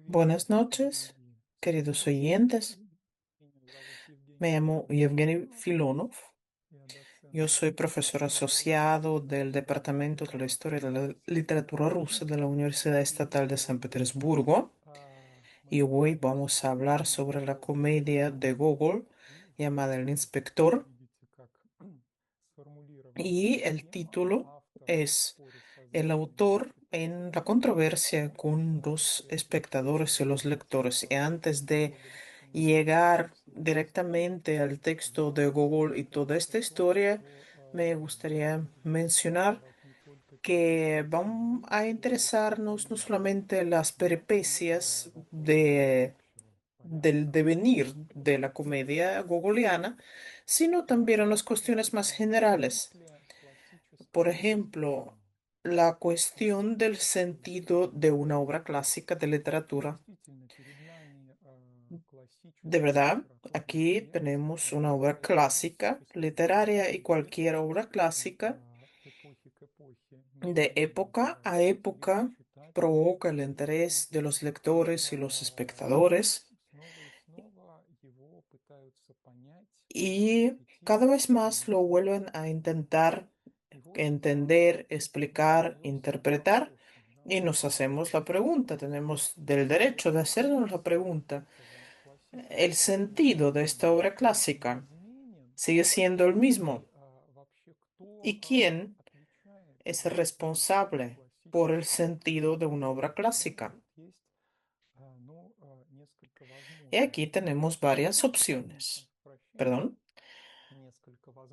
Buenas noches, queridos oyentes. Me llamo Yevgeny Filonov. Yo soy profesor asociado del Departamento de la Historia de la Literatura Rusa de la Universidad Estatal de San Petersburgo. Y hoy vamos a hablar sobre la comedia de Gogol llamada El Inspector. Y el título es El autor en la controversia con los espectadores y los lectores. Y antes de llegar directamente al texto de Gogol y toda esta historia, me gustaría mencionar que vamos a interesarnos no solamente en las peripecias del devenir de la comedia gogoliana, sino también en las cuestiones más generales. Por ejemplo, la cuestión del sentido de una obra clásica de literatura. De verdad, aquí tenemos una obra clásica literaria y cualquier obra clásica de época a época provoca el interés de los lectores y los espectadores y cada vez más lo vuelven a intentar entender, explicar, interpretar y nos hacemos la pregunta, tenemos del derecho de hacernos la pregunta. ¿El sentido de esta obra clásica sigue siendo el mismo? ¿Y quién es el responsable por el sentido de una obra clásica? Y aquí tenemos varias opciones. Perdón,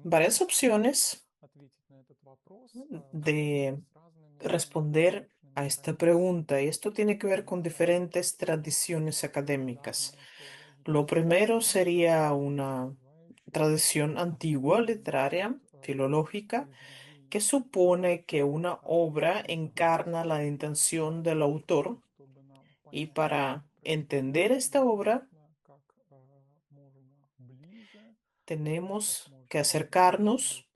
varias opciones de responder a esta pregunta. Y esto tiene que ver con diferentes tradiciones académicas. Lo primero sería una tradición antigua, literaria, filológica, que supone que una obra encarna la intención del autor y para entender esta obra tenemos que acercarnos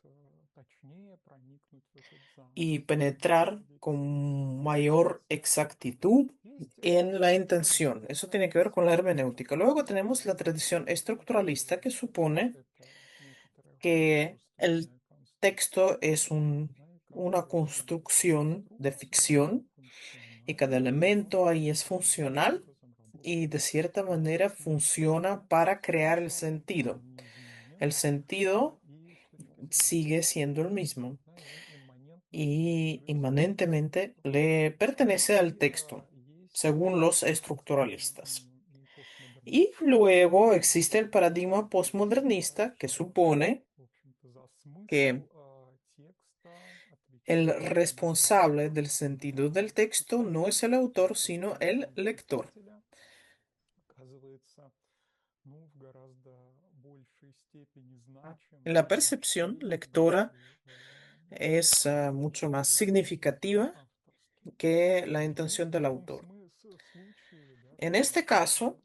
y penetrar con mayor exactitud en la intención. Eso tiene que ver con la hermenéutica. Luego tenemos la tradición estructuralista que supone que el texto es una construcción de ficción y cada elemento ahí es funcional y de cierta manera funciona para crear el sentido. El sentido sigue siendo el mismo y inmanentemente le pertenece al texto, según los estructuralistas. Y luego existe el paradigma postmodernista que supone que el responsable del sentido del texto no es el autor, sino el lector. La percepción lectora es mucho más significativa que la intención del autor. En este caso,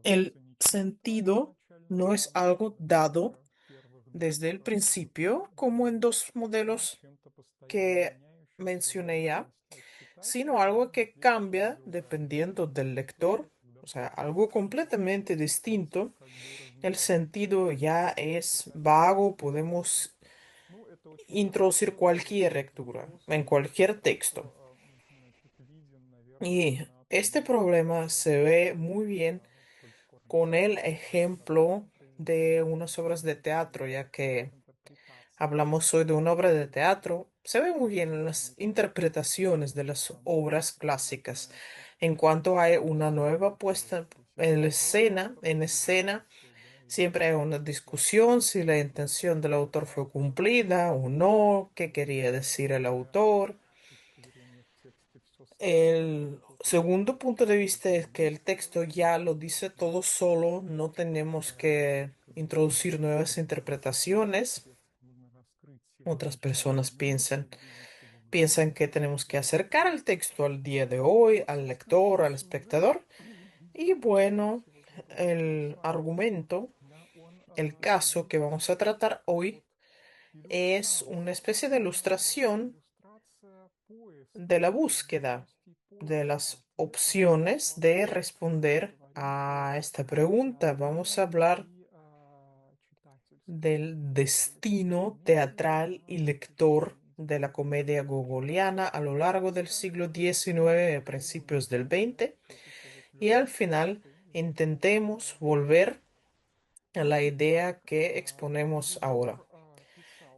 el sentido no es algo dado desde el principio, como en dos modelos que mencioné ya, sino algo que cambia dependiendo del lector, o sea, algo completamente distinto. El sentido ya es vago, podemos introducir cualquier lectura en cualquier texto. Y este problema se ve muy bien con el ejemplo de unas obras de teatro, ya que hablamos hoy de una obra de teatro. Se ve muy bien en las interpretaciones de las obras clásicas. En cuanto hay una nueva puesta en escena, siempre hay una discusión si la intención del autor fue cumplida o no, qué quería decir el autor. El segundo punto de vista es que el texto ya lo dice todo solo, no tenemos que introducir nuevas interpretaciones. Otras personas piensan que tenemos que acercar el texto al día de hoy, al lector, al espectador. Y bueno, el argumento, el caso que vamos a tratar hoy es una especie de ilustración de la búsqueda. de las opciones de responder a esta pregunta. Vamos a hablar del destino teatral y lector de la comedia gogoliana a lo largo del siglo XIX, a principios del XX, y al final intentemos volver a la idea que exponemos ahora.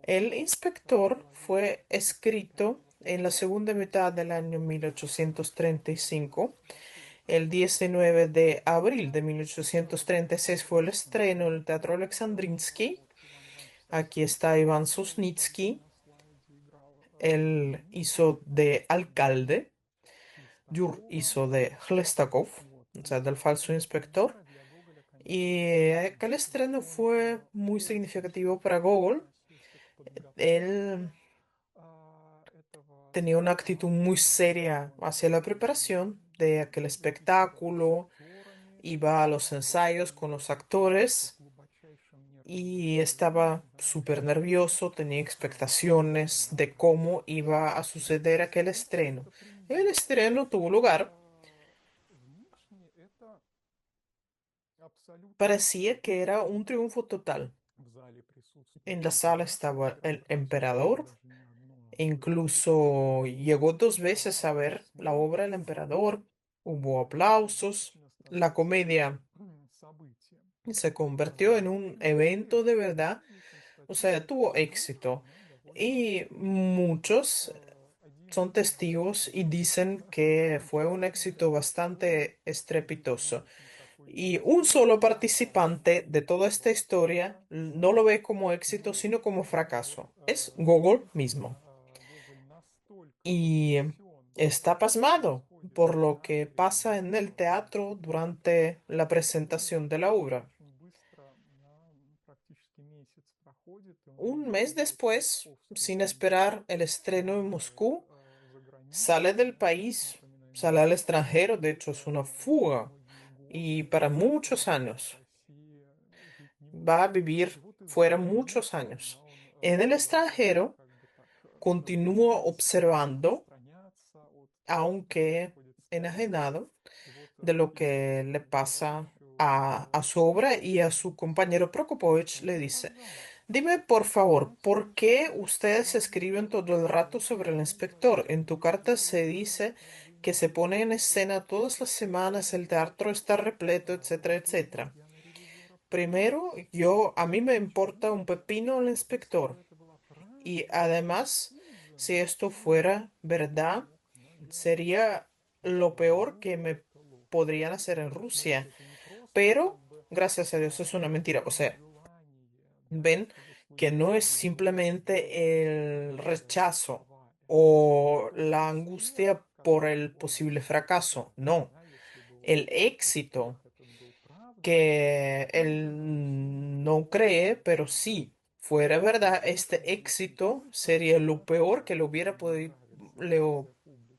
El inspector fue escrito en la segunda mitad del año 1835. El 19 de abril de 1836 fue el estreno en el Teatro Alexandrinsky. Aquí está Iván Sosnitsky. Él hizo de alcalde. Yur hizo de Hlestakov, o sea, del falso inspector. Y aquel estreno fue muy significativo para Gogol. Él tenía una actitud muy seria hacia la preparación de aquel espectáculo, iba a los ensayos con los actores y estaba súper nervioso, tenía expectaciones de cómo iba a suceder aquel estreno. El estreno tuvo lugar, parecía que era un triunfo total. En la sala estaba el emperador. E incluso llegó dos veces a ver la obra El Emperador. Hubo aplausos. La comedia se convirtió en un evento de verdad. O sea, tuvo éxito. Y muchos son testigos y dicen que fue un éxito bastante estrepitoso. Y un solo participante de toda esta historia no lo ve como éxito, sino como fracaso. Es Gogol mismo. Y está pasmado por lo que pasa en el teatro durante la presentación de la obra. Un mes después, sin esperar el estreno en Moscú, sale del país, sale al extranjero, de hecho es una fuga y para muchos años va a vivir fuera muchos años. En el extranjero continúa observando, aunque enajenado de lo que le pasa a su obra y a su compañero Prokopowicz le dice, dime por favor, ¿por qué ustedes escriben todo el rato sobre el inspector? En tu carta se dice que se pone en escena todas las semanas, el teatro está repleto, etcétera, etcétera. Primero, a mí me importa un pepino el inspector. Y además, si esto fuera verdad, sería lo peor que me podrían hacer en Rusia. Pero, gracias a Dios, es una mentira. O sea, ven que no es simplemente el rechazo o la angustia por el posible fracaso. No, el éxito que él no cree, pero sí fuera verdad, este éxito sería lo peor que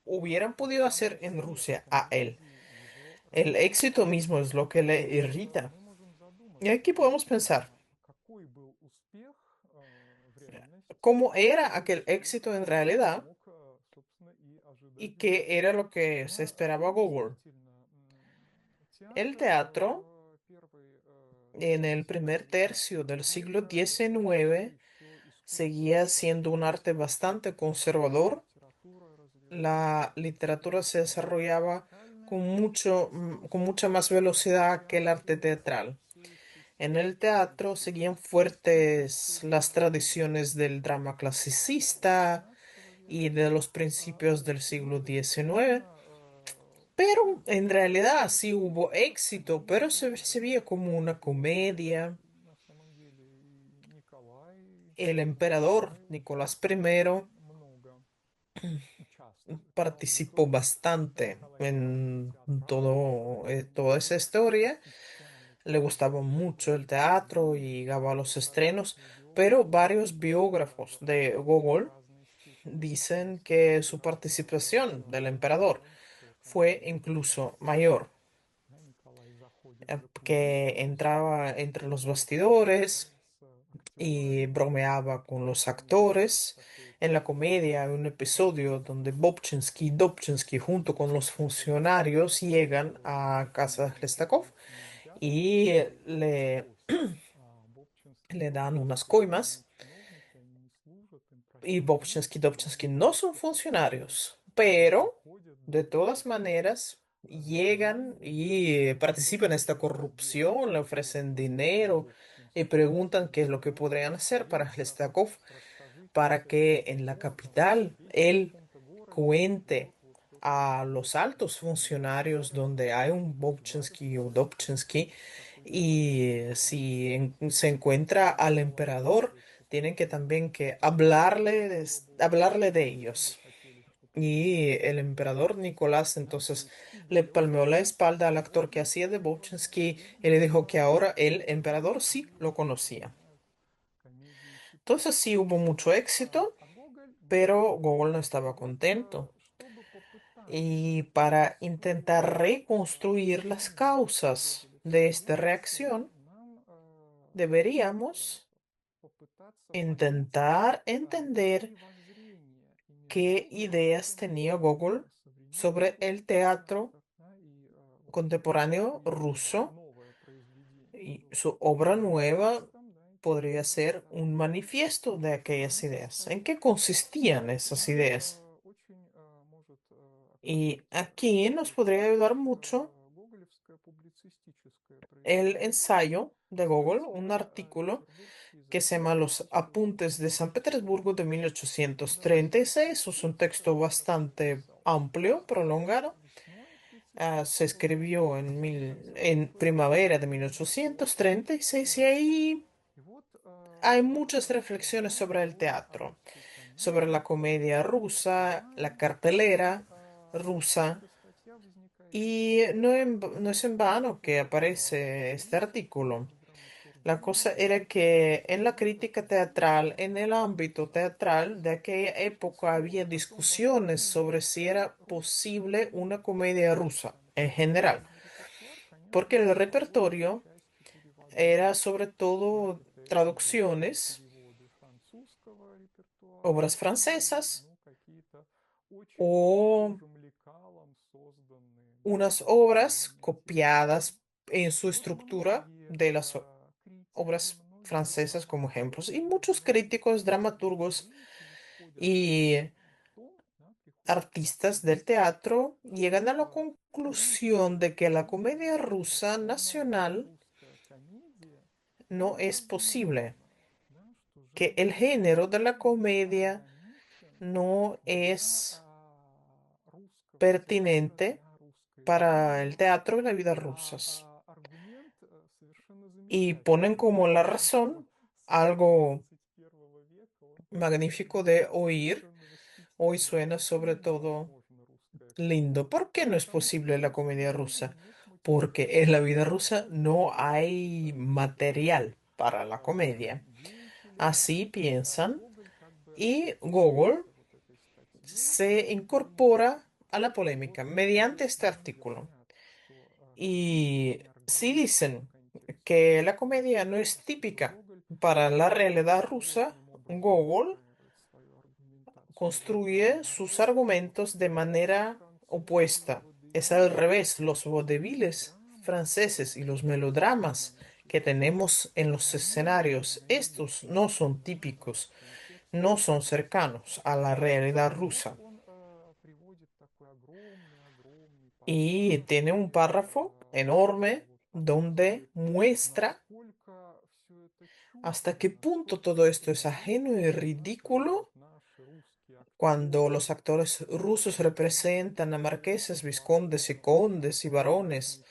hubieran podido hacer en Rusia a él. El éxito mismo es lo que le irrita. Y aquí podemos pensar, ¿cómo era aquel éxito en realidad y qué era lo que se esperaba Gogol? El teatro en el primer tercio del siglo XIX seguía siendo un arte bastante conservador. La literatura se desarrollaba con mucha más velocidad que el arte teatral. En el teatro seguían fuertes las tradiciones del drama clasicista y de los principios del siglo XIX, pero en realidad sí hubo éxito, pero se percibía como una comedia. El emperador Nicolás I participó bastante en toda esa historia. Le gustaba mucho el teatro y iba a los estrenos, pero varios biógrafos de Gogol dicen que su participación del emperador fue incluso mayor, que entraba entre los bastidores y bromeaba con los actores. En la comedia hay un episodio donde Bobchinsky y Dobchinsky junto con los funcionarios llegan a casa de Chlestakov y le dan unas coimas. Y Bobchinsky y Dobchinsky no son funcionarios, pero de todas maneras llegan y participan en esta corrupción, le ofrecen dinero y preguntan qué es lo que podrían hacer para Hlestakov para que en la capital él cuente a los altos funcionarios donde hay un Bobchinsky o Dobchinsky y si se encuentra al emperador, tienen que también que hablarle de ellos. Y el emperador Nicolás entonces le palmeó la espalda al actor que hacía de Bolchinski y le dijo que ahora el emperador sí lo conocía. Entonces sí hubo mucho éxito, pero Gogol no estaba contento. Y para intentar reconstruir las causas de esta reacción, deberíamos intentar entender qué ideas tenía Gogol sobre el teatro contemporáneo ruso y su obra nueva podría ser un manifiesto de aquellas ideas. ¿En qué consistían esas ideas? Y aquí nos podría ayudar mucho el ensayo de Gogol, un artículo que se llama Los Apuntes de San Petersburgo de 1836. Es un texto bastante amplio, prolongado. Se escribió en primavera de 1836 y ahí hay muchas reflexiones sobre el teatro, sobre la comedia rusa, la cartelera rusa. Y no es en vano que aparece este artículo. La cosa era que en la crítica teatral, en el ámbito teatral de aquella época, había discusiones sobre si era posible una comedia rusa en general, porque el repertorio era sobre todo traducciones, obras francesas o unas obras copiadas en su estructura de las obras francesas como ejemplos. Y muchos críticos, dramaturgos y artistas del teatro llegan a la conclusión de que la comedia rusa nacional no es posible, que el género de la comedia no es pertinente para el teatro y la vida rusas. Y ponen como la razón algo magnífico de oír. Hoy suena sobre todo lindo. ¿Por qué no es posible la comedia rusa? Porque en la vida rusa no hay material para la comedia. Así piensan y Gogol se incorpora a la polémica mediante este artículo. Y si dicen que la comedia no es típica para la realidad rusa, Gogol construye sus argumentos de manera opuesta. Es al revés, los vodevils franceses y los melodramas que tenemos en los escenarios, estos no son típicos, no son cercanos a la realidad rusa. Y tiene un párrafo enorme donde muestra hasta qué punto todo esto es ajeno y ridículo cuando los actores rusos representan a marqueses, vizcondes y condes y barones,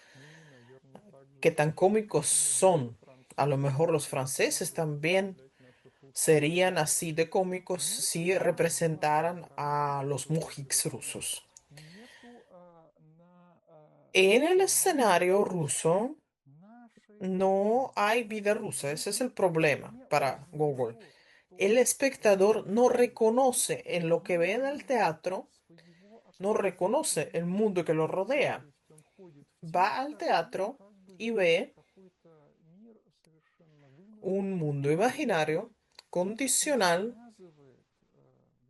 qué tan cómicos son. A lo mejor los franceses también serían así de cómicos si representaran a los mujiks rusos. En el escenario ruso no hay vida rusa, ese es el problema para Gogol. El espectador no reconoce en lo que ve en el teatro, no reconoce el mundo que lo rodea. Va al teatro y ve un mundo imaginario, condicional,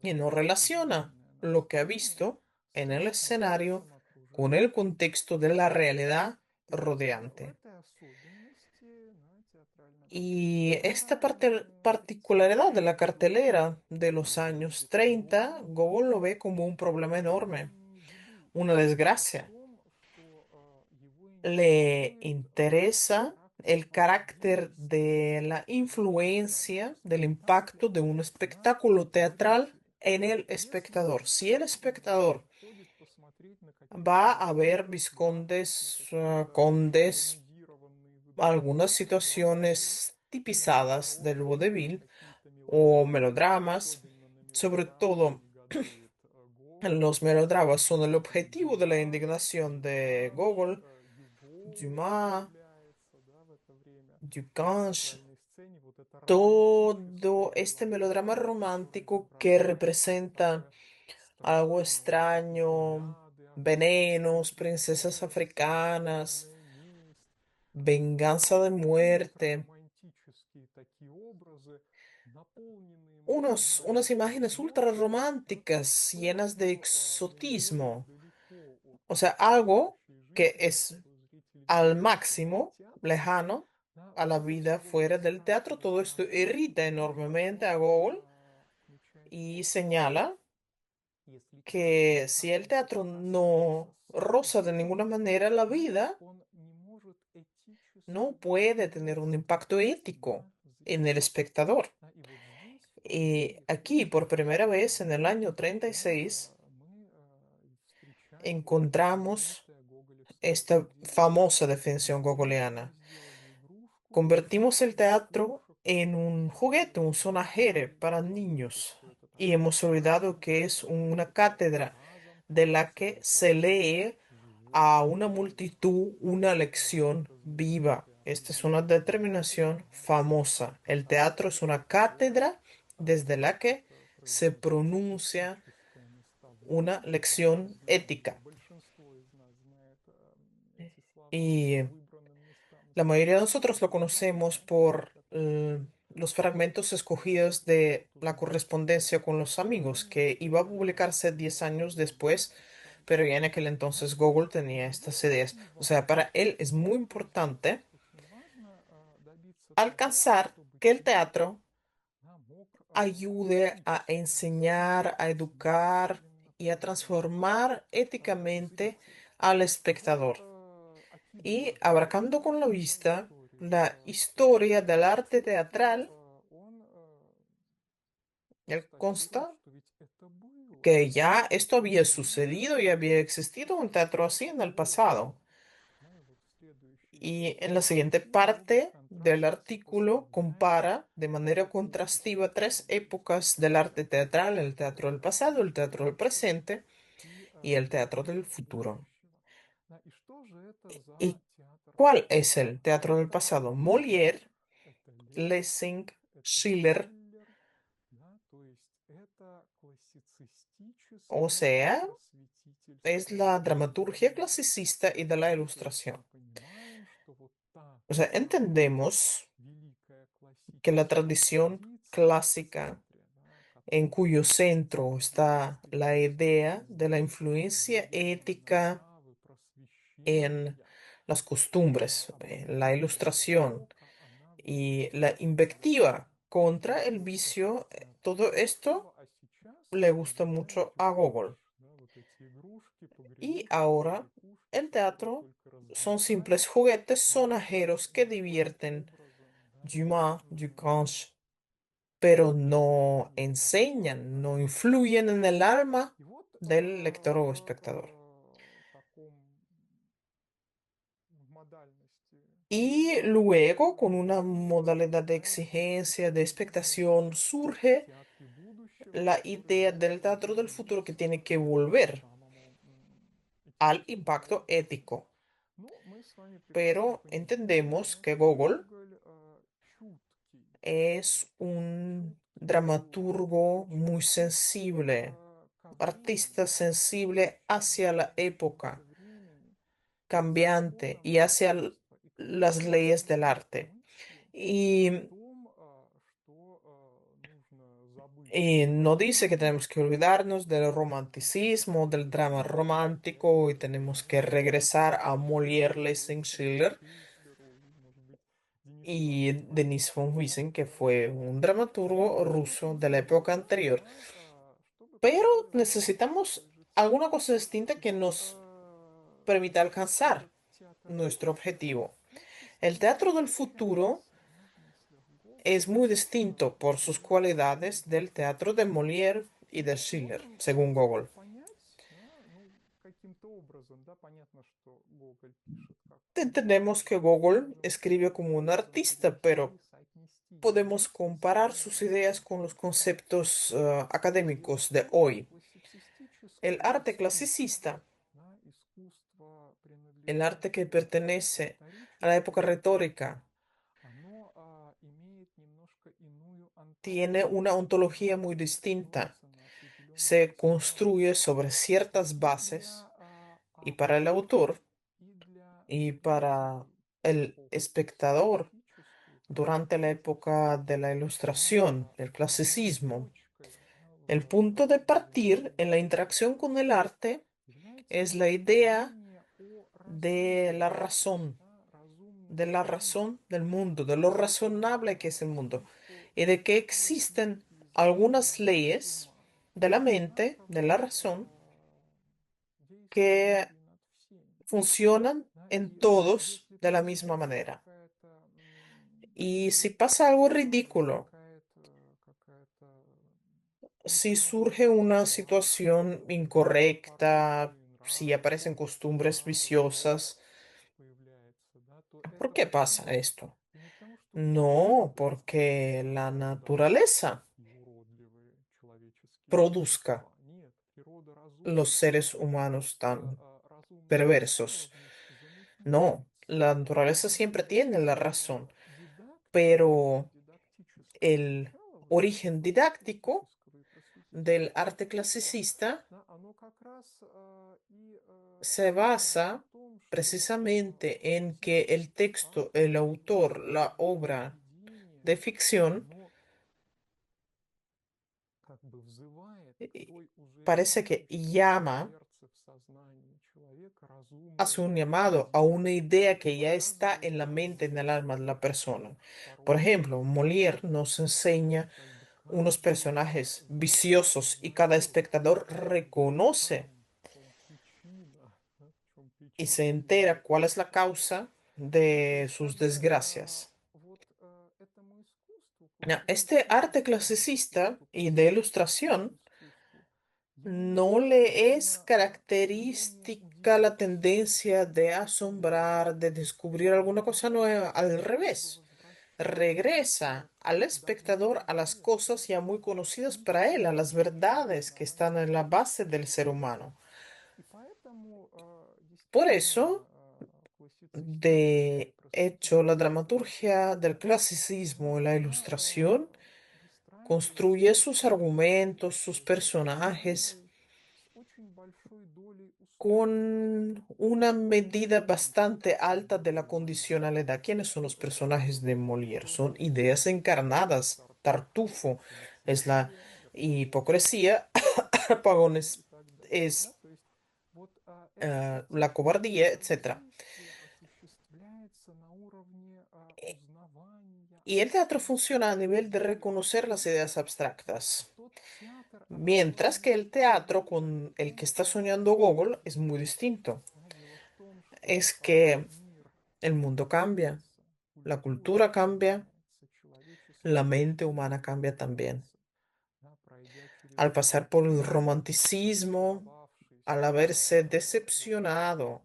y no relaciona lo que ha visto en el escenario con el contexto de la realidad rodeante. Y esta particularidad de la cartelera de los años 30, Google lo ve como un problema enorme, una desgracia. Le interesa el carácter de la influencia, del impacto de un espectáculo teatral en el espectador. Si el espectador va a ver vizcondes, condes, algunas situaciones tipizadas del vodevil o melodramas, sobre todo los melodramas son el objetivo de la indignación de Gogol, Dumas, Ducange, todo este melodrama romántico que representa algo extraño, venenos, princesas africanas, venganza de muerte, unas imágenes ultra románticas llenas de exotismo, o sea, algo que es al máximo lejano a la vida fuera del teatro. Todo esto irrita enormemente a Gogol y señala que si el teatro no roza de ninguna manera la vida, no puede tener un impacto ético en el espectador. Y aquí, por primera vez en el año 36, encontramos esta famosa definición gogoliana. Convertimos el teatro en un juguete, un sonajere para niños, y hemos olvidado que es una cátedra de la que se lee a una multitud una lección viva. Esta es una determinación famosa. El teatro es una cátedra desde la que se pronuncia una lección ética. Y la mayoría de nosotros lo conocemos por los fragmentos escogidos de la correspondencia con los amigos, que iba a publicarse 10 años después, pero ya en aquel entonces Google tenía estas ideas. O sea, para él es muy importante alcanzar que el teatro ayude a enseñar, a educar y a transformar éticamente al espectador. Y abarcando con la vista la historia del arte teatral, él consta que ya esto había sucedido y había existido un teatro así en el pasado. Y en la siguiente parte del artículo compara de manera contrastiva tres épocas del arte teatral: el teatro del pasado, el teatro del presente y el teatro del futuro. ¿Y cuál es el teatro del pasado? Molière, Lessing, Schiller, o sea, es la dramaturgia clasicista y de la ilustración. O sea, entendemos que la tradición clásica, en cuyo centro está la idea de la influencia ética en las costumbres, la ilustración y la invectiva contra el vicio, todo esto le gusta mucho a Gogol. Y ahora el teatro son simples juguetes sonajeros que divierten. Dumas, Ducange, pero no enseñan, no influyen en el alma del lector o espectador. Y luego, con una modalidad de exigencia, de expectación, surge la idea del teatro del futuro que tiene que volver al impacto ético. Pero entendemos que Gogol es un dramaturgo muy sensible, artista sensible hacia la época cambiante y hacia las leyes del arte. Y Y no dice que tenemos que olvidarnos del romanticismo, del drama romántico y tenemos que regresar a Molière, Lessing, Schiller y Denis von Huysen, que fue un dramaturgo ruso de la época anterior. Pero necesitamos alguna cosa distinta que nos permita alcanzar nuestro objetivo. El teatro del futuro es muy distinto por sus cualidades del teatro de Molière y de Schiller, según Gogol. Entendemos que Gogol escribe como un artista, pero podemos comparar sus ideas con los conceptos académicos de hoy. El arte clasicista, el arte que pertenece a la época retórica, tiene una ontología muy distinta. Se construye sobre ciertas bases y para el autor y para el espectador durante la época de la Ilustración, del clasicismo. El punto de partir en la interacción con el arte es la idea de la razón del mundo, de lo razonable que es el mundo y de que existen algunas leyes de la mente, de la razón, que funcionan en todos de la misma manera. Y si pasa algo ridículo, si surge una situación incorrecta, si aparecen costumbres viciosas, ¿por qué pasa esto? No, porque la naturaleza produzca los seres humanos tan perversos. No, la naturaleza siempre tiene la razón, pero el origen didáctico del arte clasicista se basa precisamente en que el texto, el autor, la obra de ficción, eh, parece que llama, hace un llamado a una idea que ya está en la mente, en el alma de la persona. Por ejemplo, Molière nos enseña unos personajes viciosos y cada espectador reconoce y se entera cuál es la causa de sus desgracias. Este arte clasicista y de ilustración no le es característica la tendencia de asombrar, de descubrir alguna cosa nueva. Al revés, regresa al espectador a las cosas ya muy conocidas para él, a las verdades que están en la base del ser humano. Por eso, de hecho, la dramaturgia del clasicismo y la ilustración construye sus argumentos, sus personajes con una medida bastante alta de la condicionalidad. ¿Quiénes son los personajes de Molière? Son ideas encarnadas. Tartufo es la hipocresía, Apagón es, la cobardía, etcétera. Y el teatro funciona a nivel de reconocer las ideas abstractas, mientras que el teatro con el que está soñando Gogol es muy distinto. Es que el mundo cambia, la cultura cambia, la mente humana cambia también. Al pasar por el romanticismo, al haberse decepcionado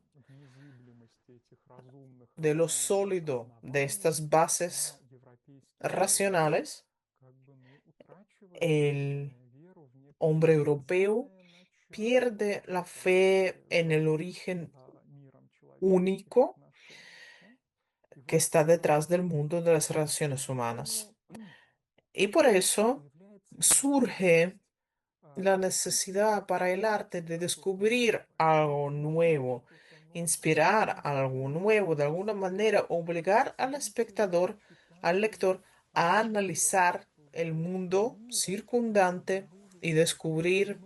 de lo sólido de estas bases racionales, el hombre europeo pierde la fe en el origen único que está detrás del mundo de las relaciones humanas. Y por eso surge la necesidad para el arte de descubrir algo nuevo, inspirar algo nuevo, de alguna manera obligar al espectador, al lector, a analizar el mundo circundante y descubrir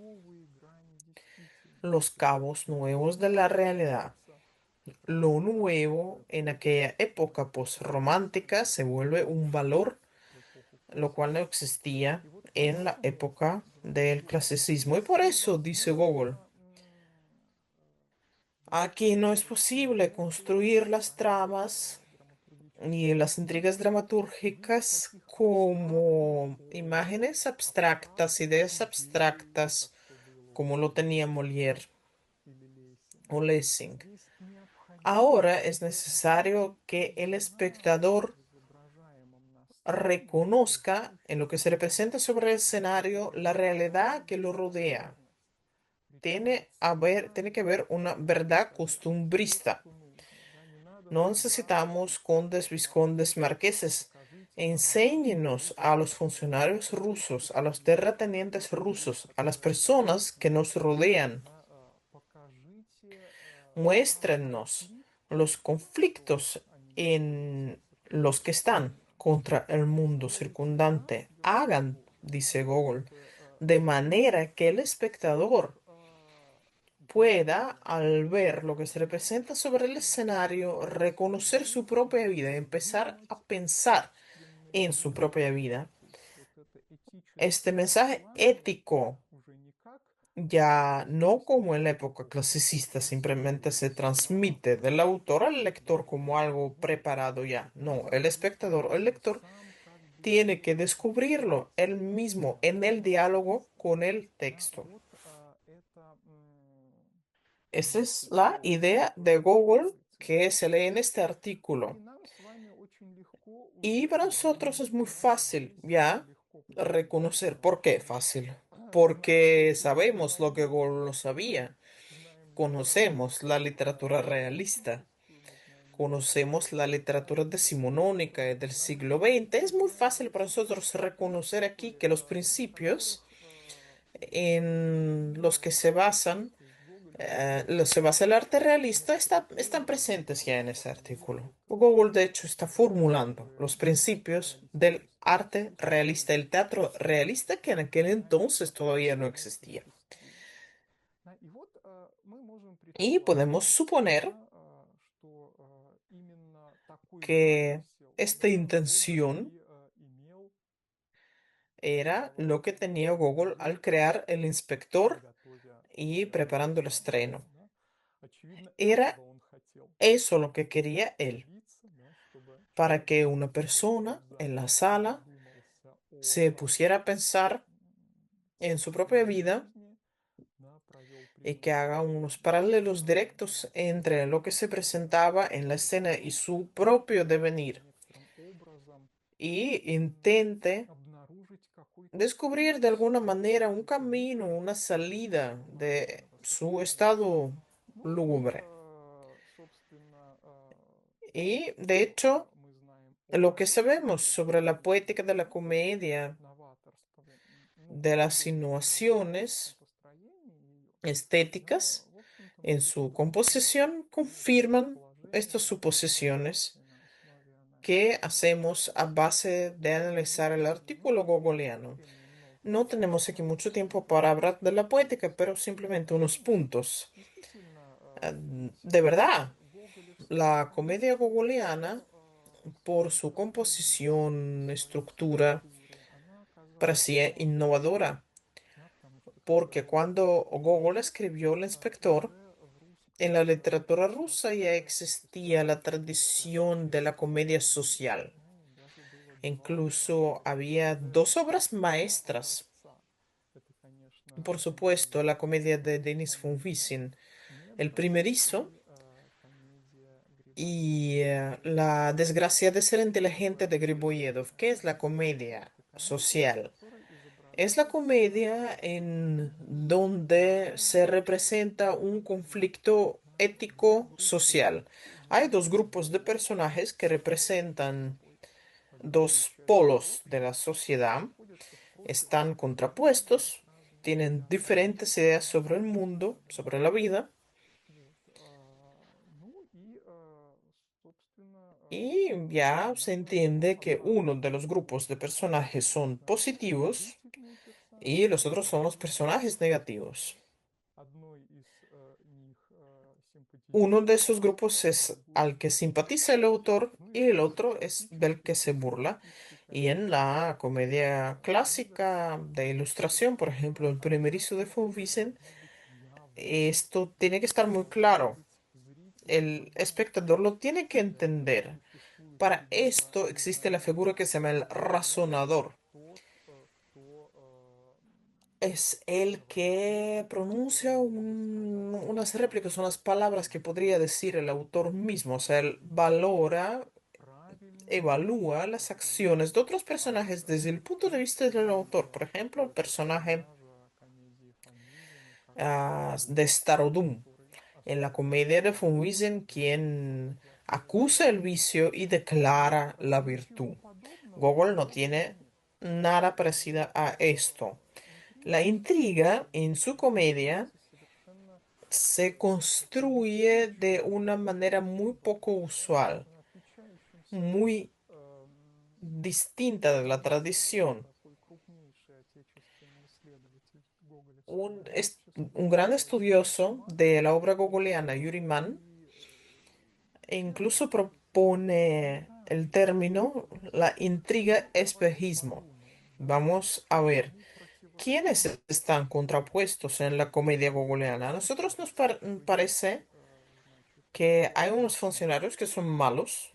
los cabos nuevos de la realidad. Lo nuevo en aquella época postromántica se vuelve un valor, lo cual no existía en la época del clasicismo. Y por eso, dice Gogol, aquí no es posible construir las tramas y las intrigas dramatúrgicas como imágenes abstractas, ideas abstractas, como lo tenía Molière o Lessing. Ahora es necesario que el espectador reconozca en lo que se representa sobre el escenario la realidad que lo rodea. Tiene que haber una verdad costumbrista. No necesitamos condes, vizcondes, marqueses. Enséñenos a los funcionarios rusos, a los terratenientes rusos, a las personas que nos rodean. Muéstrennos los conflictos en los que están contra el mundo circundante. Hagan, dice Gogol, de manera que el espectador pueda, al ver lo que se representa sobre el escenario, reconocer su propia vida y empezar a pensar en su propia vida. Este mensaje ético, ya no como en la época clasicista, simplemente se transmite del autor al lector como algo preparado ya. No, el espectador o el lector tiene que descubrirlo él mismo en el diálogo con el texto. Esa es la idea de Google que se lee en este artículo. Y para nosotros es muy fácil ya reconocer. ¿Por qué fácil? Porque sabemos lo que Google no sabía. Conocemos la literatura realista. Conocemos la literatura decimonónica del siglo XX. Es muy fácil para nosotros reconocer aquí que los principios en los que se basa el arte realista están presentes ya en ese artículo. Google, de hecho, está formulando los principios del arte realista, el teatro realista que en aquel entonces todavía no existía. Y podemos suponer que esta intención era lo que tenía Google al crear el inspector y preparando el estreno. Era eso lo que quería él, para que una persona en la sala se pusiera a pensar en su propia vida y que haga unos paralelos directos entre lo que se presentaba en la escena y su propio devenir y intente descubrir de alguna manera un camino, una salida de su estado lúgubre. Y de hecho, lo que sabemos sobre la poética de la comedia, de las innovaciones estéticas en su composición, confirman estas suposiciones que hacemos a base de analizar el artículo gogoliano. No tenemos aquí mucho tiempo para hablar de la poética, pero simplemente unos puntos. De verdad, la comedia gogoliana, por su composición, estructura, parecía innovadora, porque cuando Gogol escribió El Inspector, en la literatura rusa ya existía la tradición de la comedia social. Incluso había dos obras maestras. Por supuesto, la comedia de Denis Fonvissin, El Primerizo, y La desgracia de ser inteligente de Griboyedov. ¿Qué es la comedia social? Es la comedia en donde se representa un conflicto ético-social. Hay dos grupos de personajes que representan dos polos de la sociedad. Están contrapuestos, tienen diferentes ideas sobre el mundo, sobre la vida. Y ya se entiende que uno de los grupos de personajes son positivos y los otros son los personajes negativos. Uno de esos grupos es al que simpatiza el autor y el otro es del que se burla. Y en la comedia clásica de ilustración, por ejemplo, el primerizo de Von Vizen, esto tiene que estar muy claro. El espectador lo tiene que entender. Para esto existe la figura que se llama el razonador. Es el que pronuncia unas réplicas, unas palabras que podría decir el autor mismo. O sea, él valora, evalúa las acciones de otros personajes desde el punto de vista del autor. Por ejemplo, el personaje de Starodum en la comedia de Von Wiesen, quien acusa el vicio y declara la virtud. Gogol no tiene nada parecido a esto. La intriga en su comedia se construye de una manera muy poco usual, muy distinta de la tradición. Un gran estudioso de la obra gogoliana, Yuri Mann, incluso propone el término la intriga espejismo. Vamos a ver. ¿Quiénes están contrapuestos en la comedia gogoliana? A nosotros nos parece que hay unos funcionarios que son malos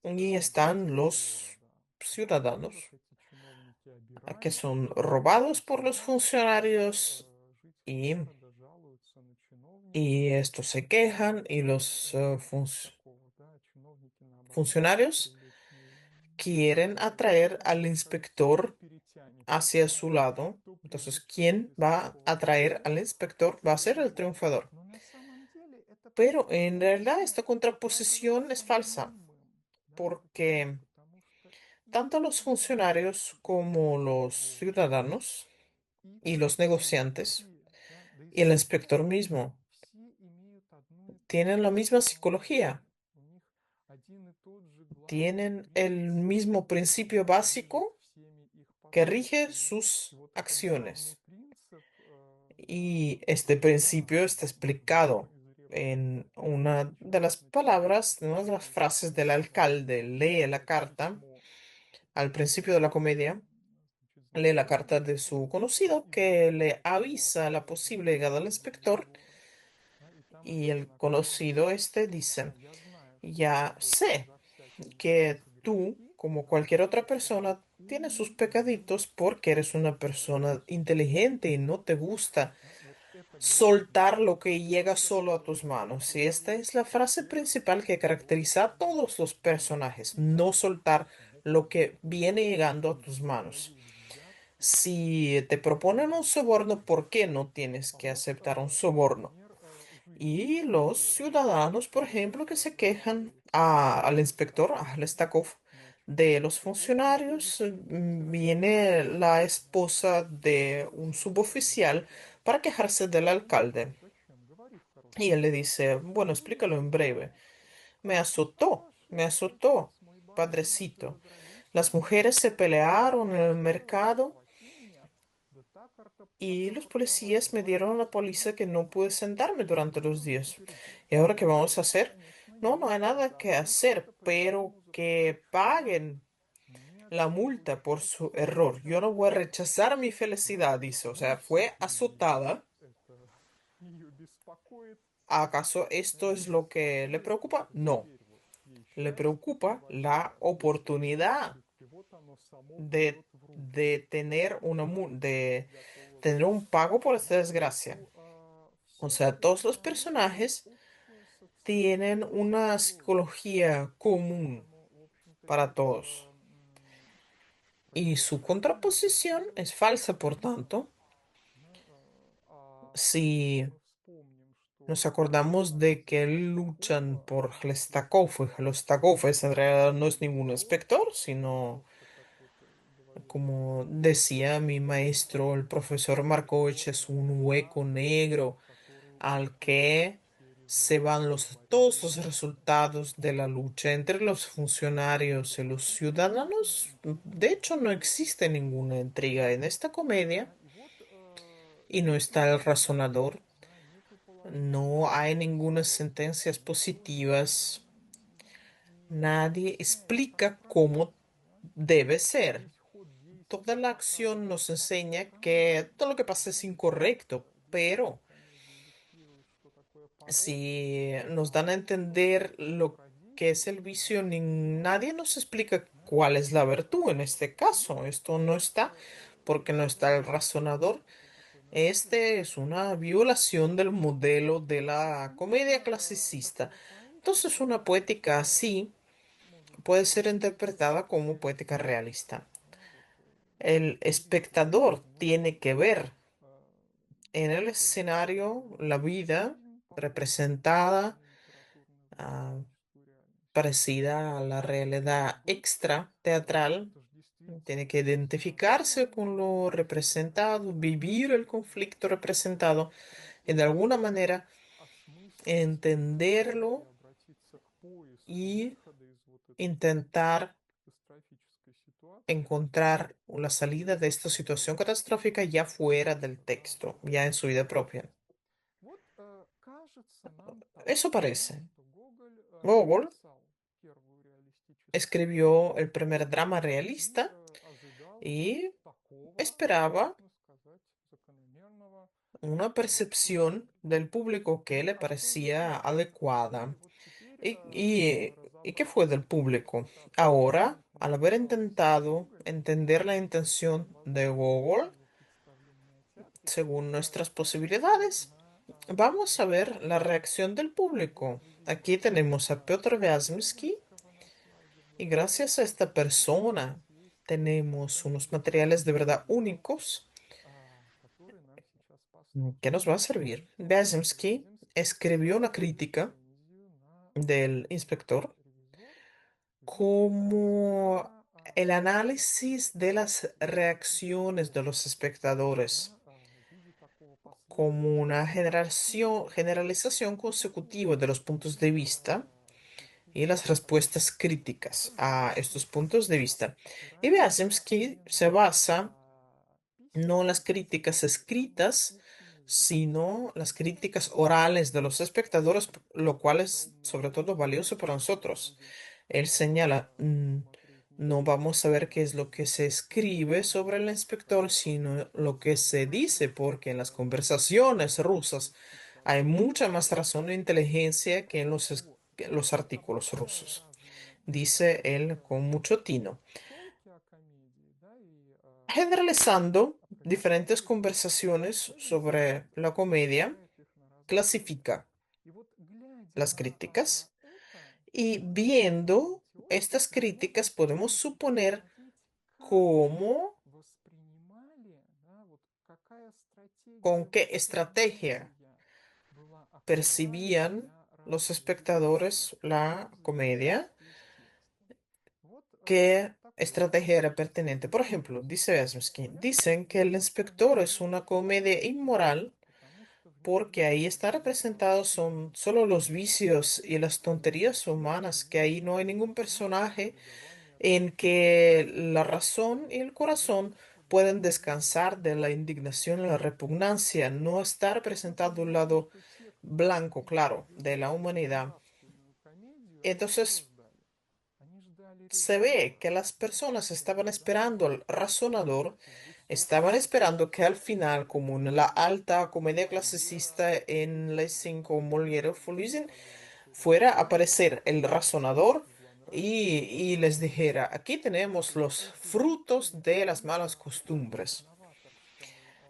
y están los ciudadanos que son robados por los funcionarios y, y estos se quejan y los funcionarios quieren atraer al inspector hacia su lado. Entonces, ¿quién va a atraer al inspector? Va a ser el triunfador. Pero en realidad esta contraposición es falsa, porque tanto los funcionarios como los ciudadanos y los negociantes y el inspector mismo tienen la misma psicología, tienen el mismo principio básico que rige sus acciones. Y este principio está explicado en una de las palabras, en una de las frases del alcalde. Lee la carta al principio de la comedia. Lee la carta de su conocido que le avisa la posible llegada del inspector y el conocido este dice, ya sé que tú, como cualquier otra persona, tienes sus pecaditos porque eres una persona inteligente y no te gusta soltar lo que llega solo a tus manos. Y esta es la frase principal que caracteriza a todos los personajes, no soltar lo que viene llegando a tus manos. Si te proponen un soborno, ¿por qué no tienes que aceptar un soborno? Y los ciudadanos, por ejemplo, que se quejan al inspector, a Lestakov, de los funcionarios, viene la esposa de un suboficial para quejarse del alcalde. Y él le dice, bueno, explícalo en breve. Me azotó, padrecito. Las mujeres se pelearon en el mercado y los policías me dieron una paliza que no pude sentarme durante los días. ¿Y ahora qué vamos a hacer? No, no hay nada que hacer, pero que paguen la multa por su error. Yo no voy a rechazar mi felicidad, dice. O sea, fue azotada. ¿Acaso esto es lo que le preocupa? No. Le preocupa la oportunidad de tener de tener un pago por esta desgracia. O sea, todos los personajes tienen una psicología común para todos. Y su contraposición es falsa, por tanto, si nos acordamos de que luchan por Hlestakov, y Hlestakov en realidad no es ningún inspector, sino, como decía mi maestro, el profesor Markovich, es un hueco negro al que se van todos los resultados de la lucha entre los funcionarios y los ciudadanos. De hecho, no existe ninguna intriga en esta comedia y no está el razonador. No hay ninguna sentencias positivas. Nadie explica cómo debe ser. Toda la acción nos enseña que todo lo que pasa es incorrecto, pero si nos dan a entender lo que es el vicio, nadie nos explica cuál es la virtud en este caso. Esto no está porque no está el razonador. Este es una violación del modelo de la comedia clasicista. Entonces, una poética así puede ser interpretada como poética realista. El espectador tiene que ver en el escenario la vida representada, ah, parecida a la realidad extra teatral. Tiene que identificarse con lo representado, vivir el conflicto representado y de alguna manera entenderlo y intentar encontrar la salida de esta situación catastrófica ya fuera del texto, ya en su vida propia. Eso parece. Gogol escribió el primer drama realista y esperaba una percepción del público que le parecía adecuada. ¿Y qué fue del público? Ahora, al haber intentado entender la intención de Gogol, según nuestras posibilidades, vamos a ver la reacción del público. Aquí tenemos a Piotr Vyazemsky y gracias a esta persona tenemos unos materiales de verdad únicos que nos va a servir. Vyazemsky escribió una crítica del inspector como el análisis de las reacciones de los espectadores, como una generalización consecutiva de los puntos de vista y las respuestas críticas a estos puntos de vista. Y Vyazemsky se basa no en las críticas escritas, sino las críticas orales de los espectadores, lo cual es sobre todo valioso para nosotros. Él señala, no vamos a ver qué es lo que se escribe sobre el inspector, sino lo que se dice, porque en las conversaciones rusas hay mucha más razón e inteligencia que en que en los artículos rusos, dice él con mucho tino. Generalizando diferentes conversaciones sobre la comedia, clasifica las críticas y viendo estas críticas podemos suponer cómo, con qué estrategia percibían los espectadores la comedia, qué estrategia era pertinente. Por ejemplo, dice Vesmsky, dicen que El inspector es una comedia inmoral porque ahí están representados son solo los vicios y las tonterías humanas, que ahí no hay ningún personaje en que la razón y el corazón pueden descansar de la indignación y la repugnancia, no está representado un lado blanco, claro, de la humanidad. Entonces, se ve que las personas estaban esperando al razonador, estaban esperando que al final, como en la alta comedia clasicista en Lessing o Molière o Folies, fuera a aparecer el razonador y les dijera, aquí tenemos los frutos de las malas costumbres.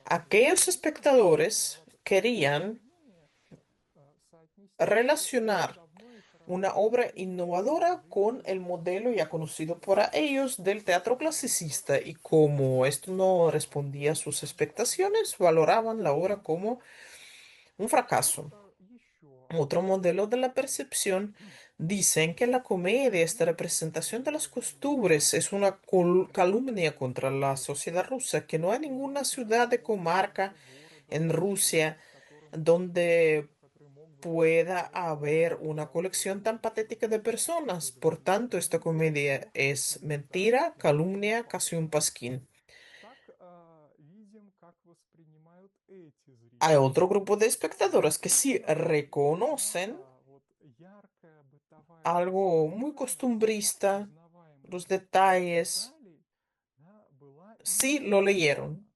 Aquellos espectadores querían relacionar una obra innovadora con el modelo ya conocido por ellos del teatro clasicista y como esto no respondía a sus expectaciones, valoraban la obra como un fracaso. Otro modelo de la percepción dicen que la comedia, esta representación de las costumbres, es una calumnia contra la sociedad rusa, que no hay ninguna ciudad de comarca en Rusia donde pueda haber una colección tan patética de personas. Por tanto, esta comedia es mentira, calumnia, casi un pasquín. Hay otro grupo de espectadores que sí reconocen algo muy costumbrista, los detalles, sí lo leyeron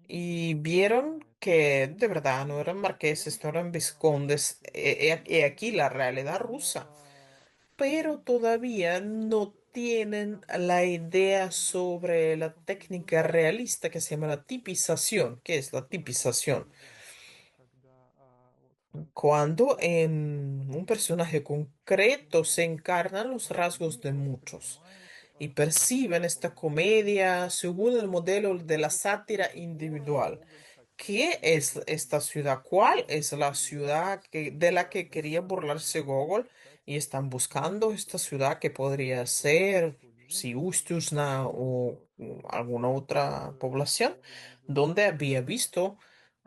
y vieron que de verdad no eran marqueses, no eran vizcondes. He aquí la realidad rusa. Pero todavía no tienen la idea sobre la técnica realista que se llama la tipización. ¿Qué es la tipización? Cuando en un personaje concreto se encarnan los rasgos de muchos y perciben esta comedia según el modelo de la sátira individual. ¿Qué es esta ciudad? ¿Cuál es la ciudad de la que quería burlarse Gogol? Y están buscando esta ciudad que podría ser si Ustuzna o alguna otra población donde había visto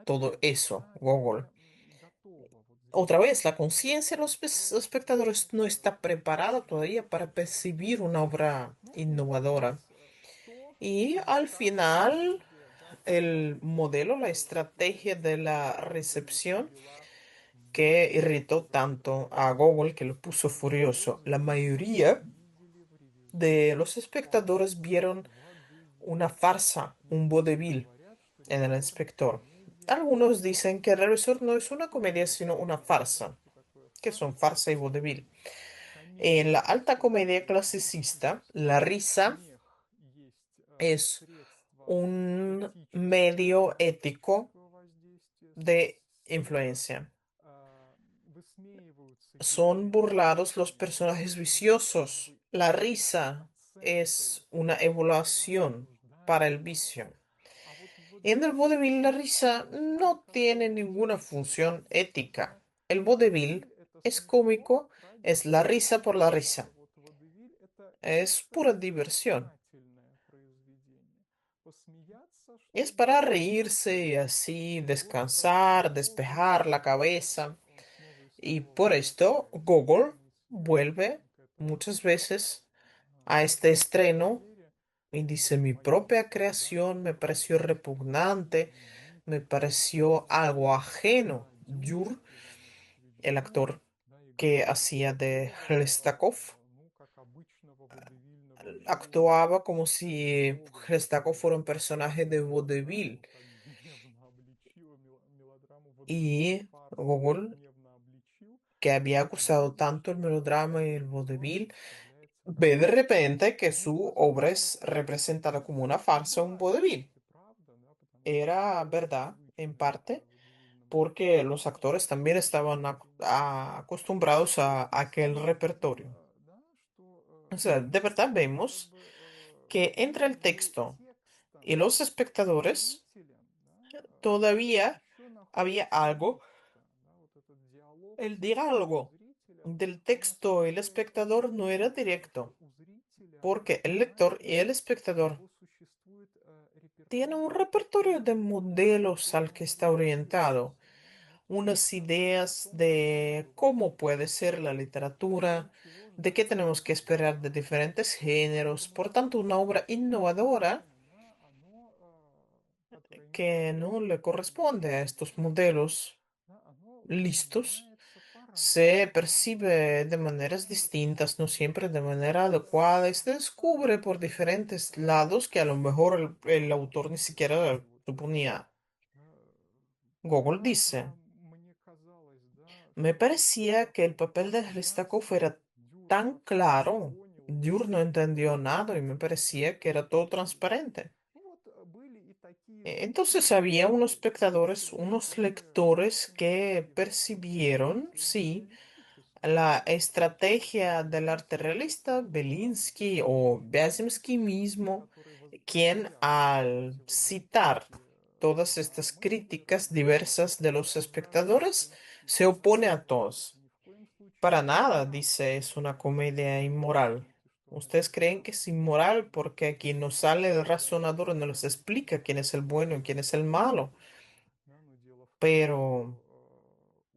todo eso, Gogol. Otra vez, la conciencia de los espectadores no está preparada todavía para percibir una obra innovadora. Y al final, el modelo, la estrategia de la recepción que irritó tanto a Google que lo puso furioso. La mayoría de los espectadores vieron una farsa, un vodevil en el inspector. Algunos dicen que el revisor no es una comedia, sino una farsa, que son farsa y vodevil. En la alta comedia clasicista, la risa es un medio ético de influencia. Son burlados los personajes viciosos. La risa es una evaluación para el vicio. En el vodevil la risa no tiene ninguna función ética. El vodevil es cómico, es la risa por la risa. Es pura diversión. Es para reírse y así descansar, despejar la cabeza. Y por esto Google vuelve muchas veces a este estreno y dice, mi propia creación me pareció repugnante, me pareció algo ajeno. Yur, el actor que hacía de Hlestakov, actuaba como si Hlestakov fuera un personaje de vodevil. Y Gogol, que había acusado tanto el melodrama y el vodevil, ve de repente que su obra es representada como una farsa, un vodevil. Era verdad, en parte, porque los actores también estaban acostumbrados a aquel repertorio. O sea, de verdad vemos que entre el texto y los espectadores todavía había algo, el diálogo del texto y el espectador no era directo, porque el lector y el espectador tienen un repertorio de modelos al que está orientado, unas ideas de cómo puede ser la literatura, de qué tenemos que esperar de diferentes géneros, por tanto, una obra innovadora que no le corresponde a estos modelos listos. Se percibe de maneras distintas, no siempre de manera adecuada, y se descubre por diferentes lados que a lo mejor el autor ni siquiera suponía. Gogol dice, me parecía que el papel de Hristakov era tan claro. Diur no entendió nada y me parecía que era todo transparente. Entonces había unos espectadores, unos lectores que percibieron, sí, la estrategia del arte realista, Belinsky o Beziemsky mismo, quien al citar todas estas críticas diversas de los espectadores, se opone a todos. Para nada, dice, es una comedia inmoral. ¿Ustedes creen que es inmoral porque aquí no sale el razonador y no les explica quién es el bueno y quién es el malo? Pero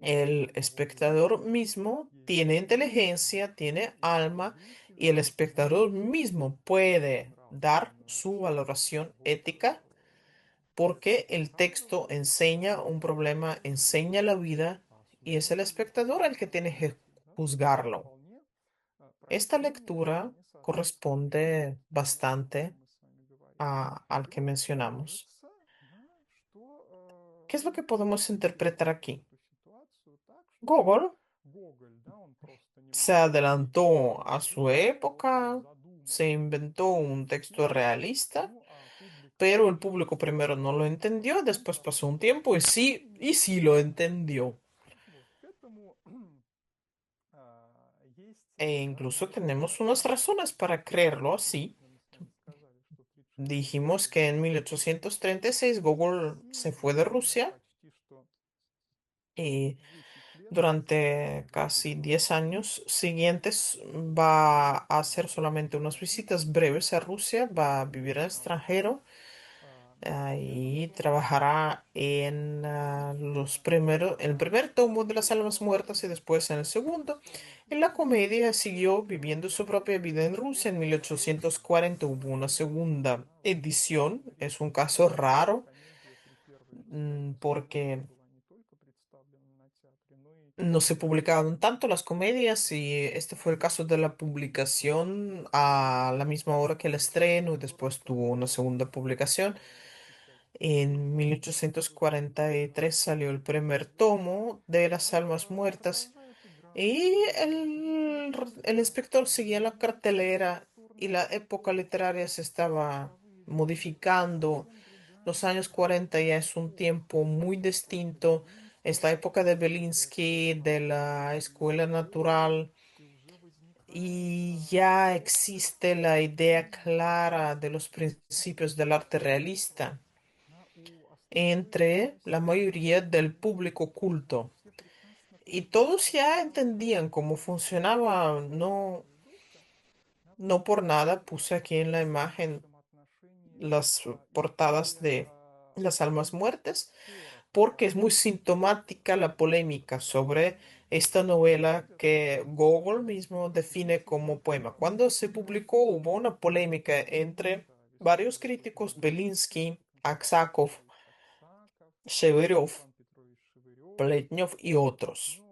El espectador mismo tiene inteligencia, tiene alma y el espectador mismo puede dar su valoración ética porque el texto enseña un problema, enseña la vida y es el espectador el que tiene que juzgarlo. Esta lectura corresponde bastante al que mencionamos. ¿Qué es lo que podemos interpretar aquí? Google se adelantó a su época, se inventó un texto realista, pero el público primero no lo entendió, después pasó un tiempo y sí lo entendió. E incluso tenemos unas razones para creerlo así. Dijimos que en 1836 Google se fue de Rusia y durante casi 10 años siguientes va a hacer solamente unas visitas breves a Rusia, va a vivir en el extranjero y trabajará en el primer tomo de las almas muertas y después en el segundo. En la comedia siguió viviendo su propia vida en Rusia. En 1840 hubo una segunda edición. Es un caso raro, porque no se publicaban tanto las comedias y este fue el caso de la publicación a la misma hora que el estreno y después tuvo una segunda publicación. En 1843 salió el primer tomo de Las Almas Muertas y el inspector seguía en la cartelera y la época literaria se estaba modificando. Los años 40 ya es un tiempo muy distinto. Es la época de Belinsky, de la escuela natural, y ya existe la idea clara de los principios del arte realista entre la mayoría del público culto. Y todos ya entendían cómo funcionaba. No, no por nada puse aquí en la imagen las portadas de Las Almas Muertas, porque es muy sintomática la polémica sobre esta novela que Gogol mismo define como poema. Cuando se publicó hubo una polémica entre varios críticos, Belinsky, Aksakov, Sheverov, Pletñov y otros.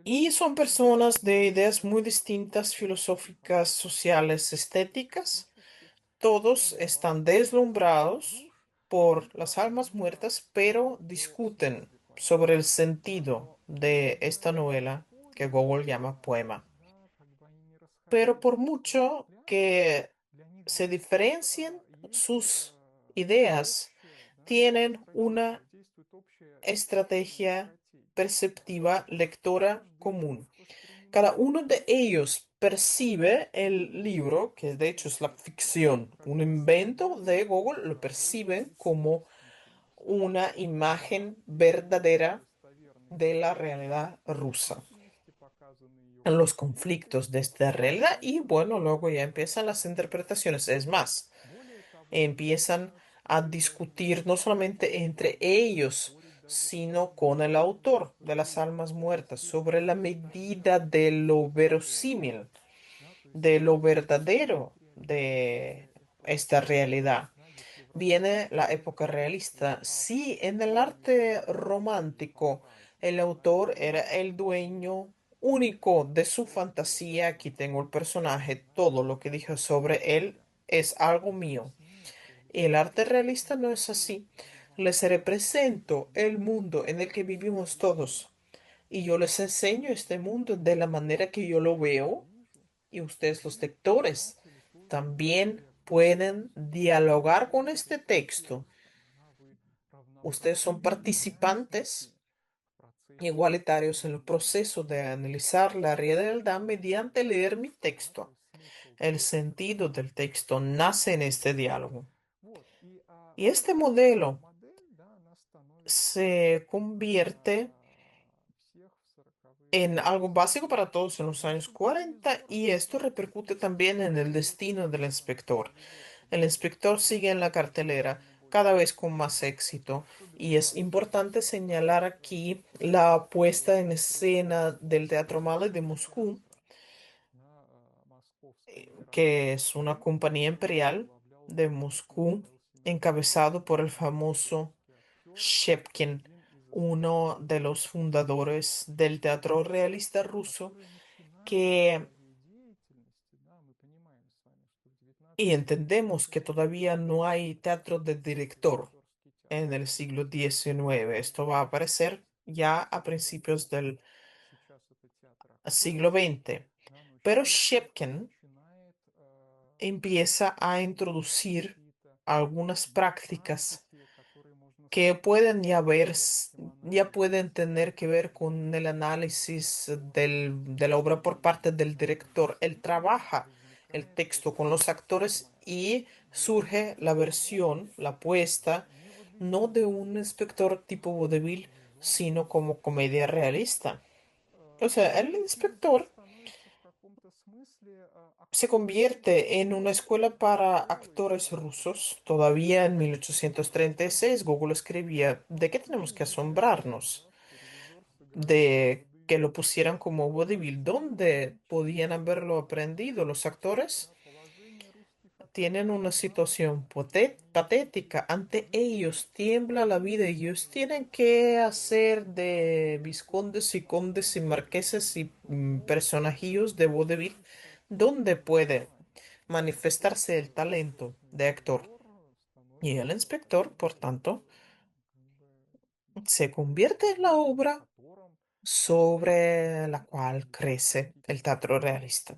Y son personas de ideas muy distintas, filosóficas, sociales, estéticas. Todos están deslumbrados por las almas muertas, pero discuten sobre el sentido de esta novela que Gogol llama poema. Pero por mucho que se diferencien sus ideas, tienen una estrategia perceptiva lectora común. Cada uno de ellos percibe el libro, que de hecho es la ficción, un invento de Google, lo perciben como una imagen verdadera de la realidad rusa, en los conflictos de esta realidad y bueno, luego ya empiezan las interpretaciones. Es más, empiezan a discutir no solamente entre ellos, sino con el autor de Las Almas Muertas sobre la medida de lo verosímil, de lo verdadero de esta realidad. Viene la época realista. Sí, en el arte romántico, el autor era el dueño único de su fantasía. Aquí tengo el personaje, todo lo que dije sobre él es algo mío. Y el arte realista no es así. Les represento el mundo en el que vivimos todos. Y yo les enseño este mundo de la manera que yo lo veo. Y ustedes, los lectores, también pueden dialogar con este texto. Ustedes son participantes igualitarios en el proceso de analizar la realidad mediante leer mi texto. El sentido del texto nace en este diálogo. Y este modelo se convierte en algo básico para todos en los años 40 y esto repercute también en el destino del inspector. El inspector sigue en la cartelera. cada vez con más éxito. Y es importante señalar aquí la puesta en escena del Teatro Malet de Moscú, que es una compañía imperial de Moscú, encabezado por el famoso Shepkin, uno de los fundadores del teatro realista ruso, que, y entendemos que todavía no hay teatro de director en el siglo XIX. Esto va a aparecer ya a principios del siglo XX. Pero Shepkin empieza a introducir algunas prácticas que pueden ya pueden tener que ver con el análisis de la obra por parte del director. Él trabaja el texto con los actores y surge la versión, la puesta, no de un inspector tipo vodevil, sino como comedia realista. O sea, el inspector se convierte en una escuela para actores rusos. Todavía en 1836 Google escribía, ¿de qué tenemos que asombrarnos? De que lo pusieran como vodevil, ¿dónde podían haberlo aprendido? Los actores tienen una situación patética. Ante ellos tiembla la vida y ellos tienen que hacer de vizcondes y condes y marqueses y personajillos de vodevil donde puede manifestarse el talento de actor. Y el inspector, por tanto, se convierte en la obra sobre la cual crece el teatro realista.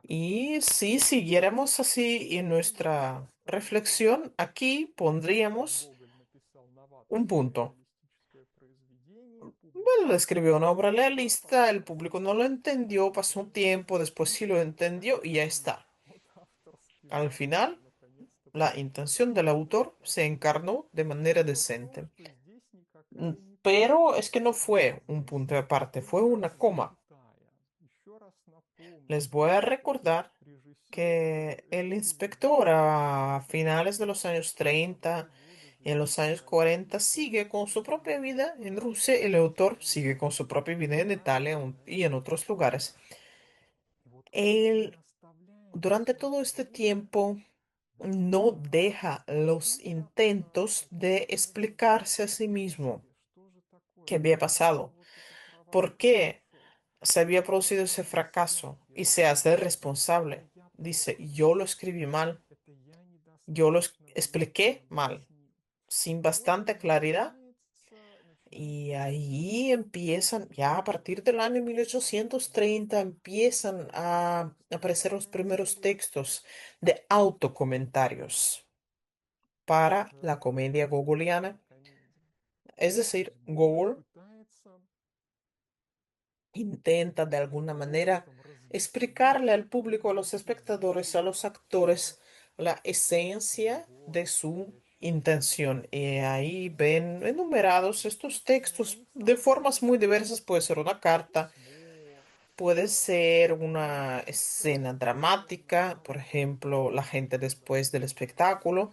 Y si siguiéramos así en nuestra reflexión, aquí pondríamos un punto. Bueno, escribió una obra realista, el público no lo entendió, pasó un tiempo, después sí lo entendió y ya está. Al final, la intención del autor se encarnó de manera decente. Pero es que no fue un punto de aparte, fue una coma. Les voy a recordar que el inspector a finales de los años 30 y en los años 40 sigue con su propia vida en Rusia y el autor sigue con su propia vida en Italia y en otros lugares. Él, durante todo este tiempo, no deja los intentos de explicarse a sí mismo qué había pasado, por qué se había producido ese fracaso y se hace responsable. Dice, yo lo escribí mal, yo lo expliqué mal, sin bastante claridad. Y ahí empiezan, ya a partir del año 1830, empiezan a aparecer los primeros textos de autocomentarios para la comedia gogoliana. Es decir, Gogol intenta de alguna manera explicarle al público, a los espectadores, a los actores, la esencia de su intención. Y ahí ven enumerados estos textos de formas muy diversas. Puede ser una carta, puede ser una escena dramática, por ejemplo, la gente después del espectáculo.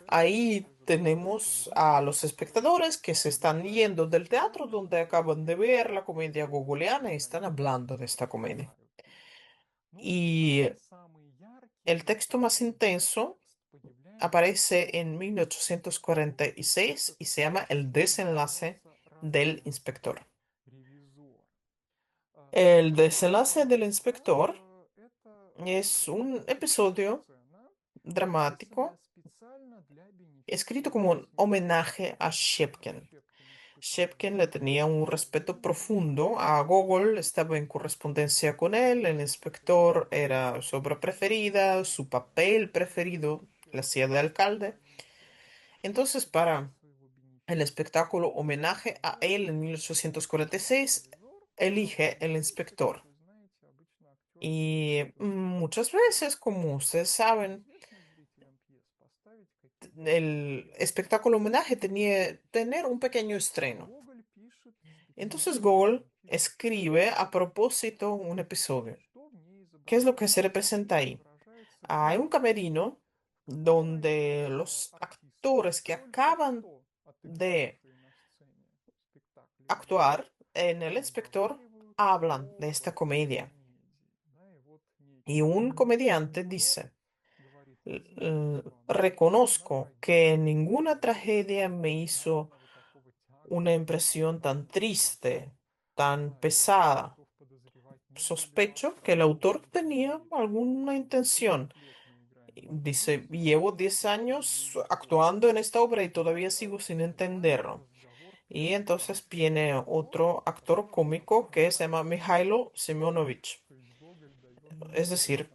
Ahí tenemos a los espectadores que se están yendo del teatro donde acaban de ver la comedia gogoleana y están hablando de esta comedia. Y el texto más intenso aparece en 1846 y se llama El desenlace del inspector. El desenlace del inspector es un episodio dramático escrito como un homenaje a Shepkin. Shepkin le tenía un respeto profundo a Gogol, estaba en correspondencia con él, el inspector era su obra preferida, su papel preferido, la hacía de alcalde. Entonces, para el espectáculo homenaje a él en 1846, elige el inspector. Y muchas veces, como ustedes saben, el espectáculo homenaje tenía tener un pequeño estreno. Entonces Gogol escribe a propósito un episodio. ¿Qué es lo que se representa ahí? Hay un camerino donde los actores que acaban de actuar en El Inspector hablan de esta comedia. Y un comediante dice, Reconozco que ninguna tragedia me hizo una impresión tan triste, tan pesada. Sospecho que el autor tenía alguna intención. Dice, llevo 10 años actuando en esta obra y todavía sigo sin entenderlo. Y entonces viene otro actor cómico que se llama Mikhailo Semyonovich. Es decir,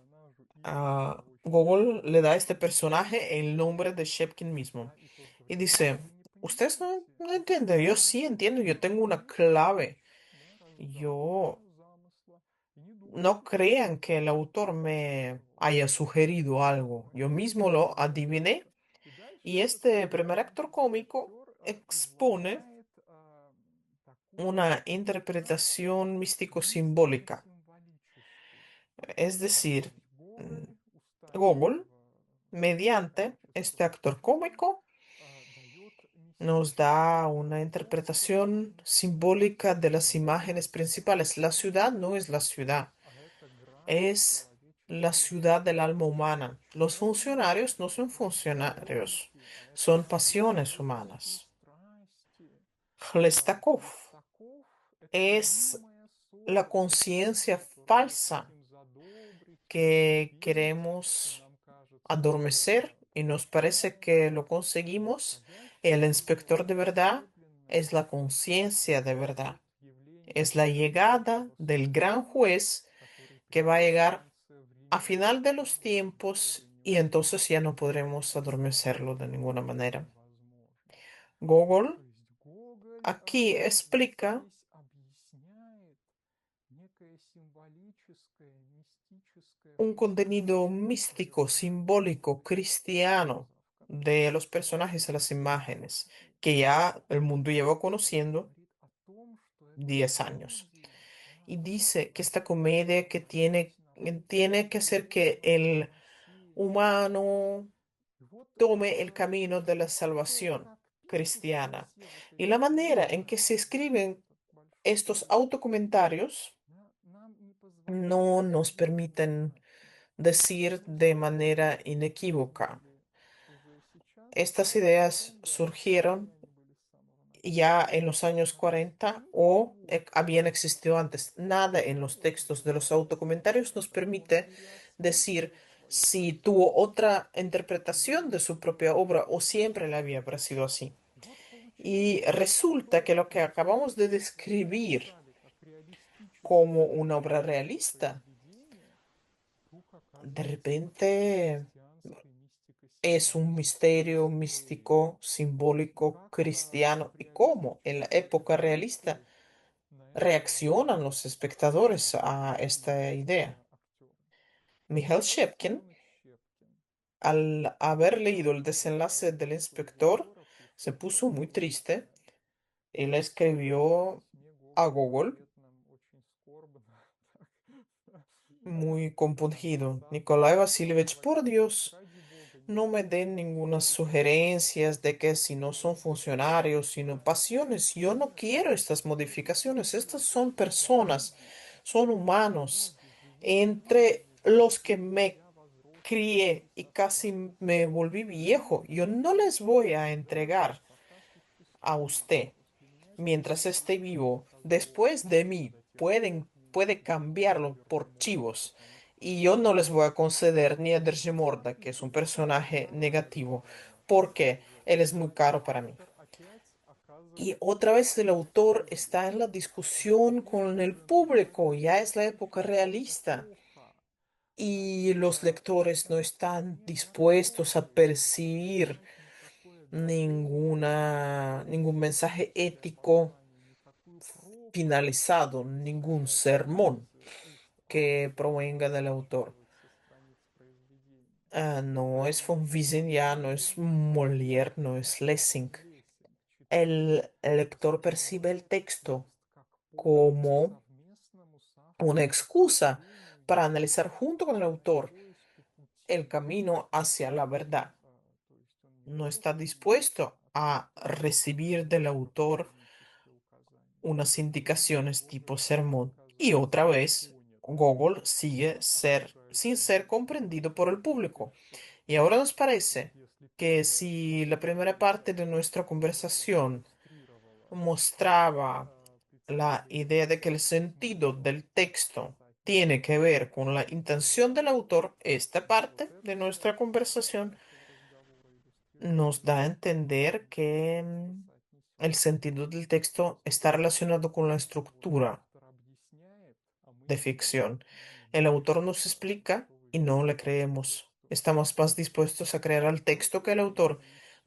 Google le da a este personaje el nombre de Shepkin mismo. Y dice, ustedes no entienden, yo sí entiendo, yo tengo una clave. Yo no crean que el autor me haya sugerido algo. Yo mismo lo adiviné. Y este primer actor cómico expone una interpretación místico-simbólica. Es decir, mm, Google, mediante este actor cómico, nos da una interpretación simbólica de las imágenes principales. La ciudad no es la ciudad, es la ciudad del alma humana. Los funcionarios no son funcionarios, son pasiones humanas. Chlestakov es la conciencia falsa que queremos adormecer y nos parece que lo conseguimos. El inspector de verdad es la conciencia de verdad. Es la llegada del gran juez que va a llegar a final de los tiempos y entonces ya no podremos adormecerlo de ninguna manera. Gogol aquí explica un contenido místico, simbólico, cristiano de los personajes a las imágenes que ya el mundo lleva conociendo 10 años. Y dice que esta comedia que tiene que hacer que el humano tome el camino de la salvación cristiana. Y la manera en que se escriben estos autocomentarios no nos permiten decir de manera inequívoca. Estas ideas surgieron ya en los años 40 o habían existido antes. Nada en los textos de los autocomentarios nos permite decir si tuvo otra interpretación de su propia obra o siempre le había parecido así. Y resulta que lo que acabamos de describir como una obra realista, de repente es un misterio místico, simbólico, cristiano. ¿Y cómo en la época realista reaccionan los espectadores a esta idea? Michael Shepkin, al haber leído el desenlace del inspector, se puso muy triste y le escribió a Google muy compungido. Nikolai Vasilievich, por Dios, no me den ninguna sugerencias de que si no son funcionarios, sino pasiones. Yo no quiero estas modificaciones. Estas son personas, son humanos, entre los que me crié y casi me volví viejo. Yo no les voy a entregar a usted mientras esté vivo. Después de mí puede cambiarlo por chivos. Y yo no les voy a conceder ni a Dergemorda, que es un personaje negativo, porque él es muy caro para mí. Y otra vez el autor está en la discusión con el público, ya es la época realista. Y los lectores no están dispuestos a percibir ningún mensaje ético finalizado, ningún sermón que provenga del autor. No es von Wiesen ya, no es Molière, no es Lessing. El lector percibe el texto como una excusa para analizar junto con el autor el camino hacia la verdad. No está dispuesto a recibir del autor unas indicaciones tipo sermón. Y otra vez, Gogol sigue sin ser comprendido por el público. Y ahora nos parece que si la primera parte de nuestra conversación mostraba la idea de que el sentido del texto tiene que ver con la intención del autor, esta parte de nuestra conversación nos da a entender que el sentido del texto está relacionado con la estructura de ficción. El autor nos explica y no le creemos. Estamos más dispuestos a creer al texto que al autor,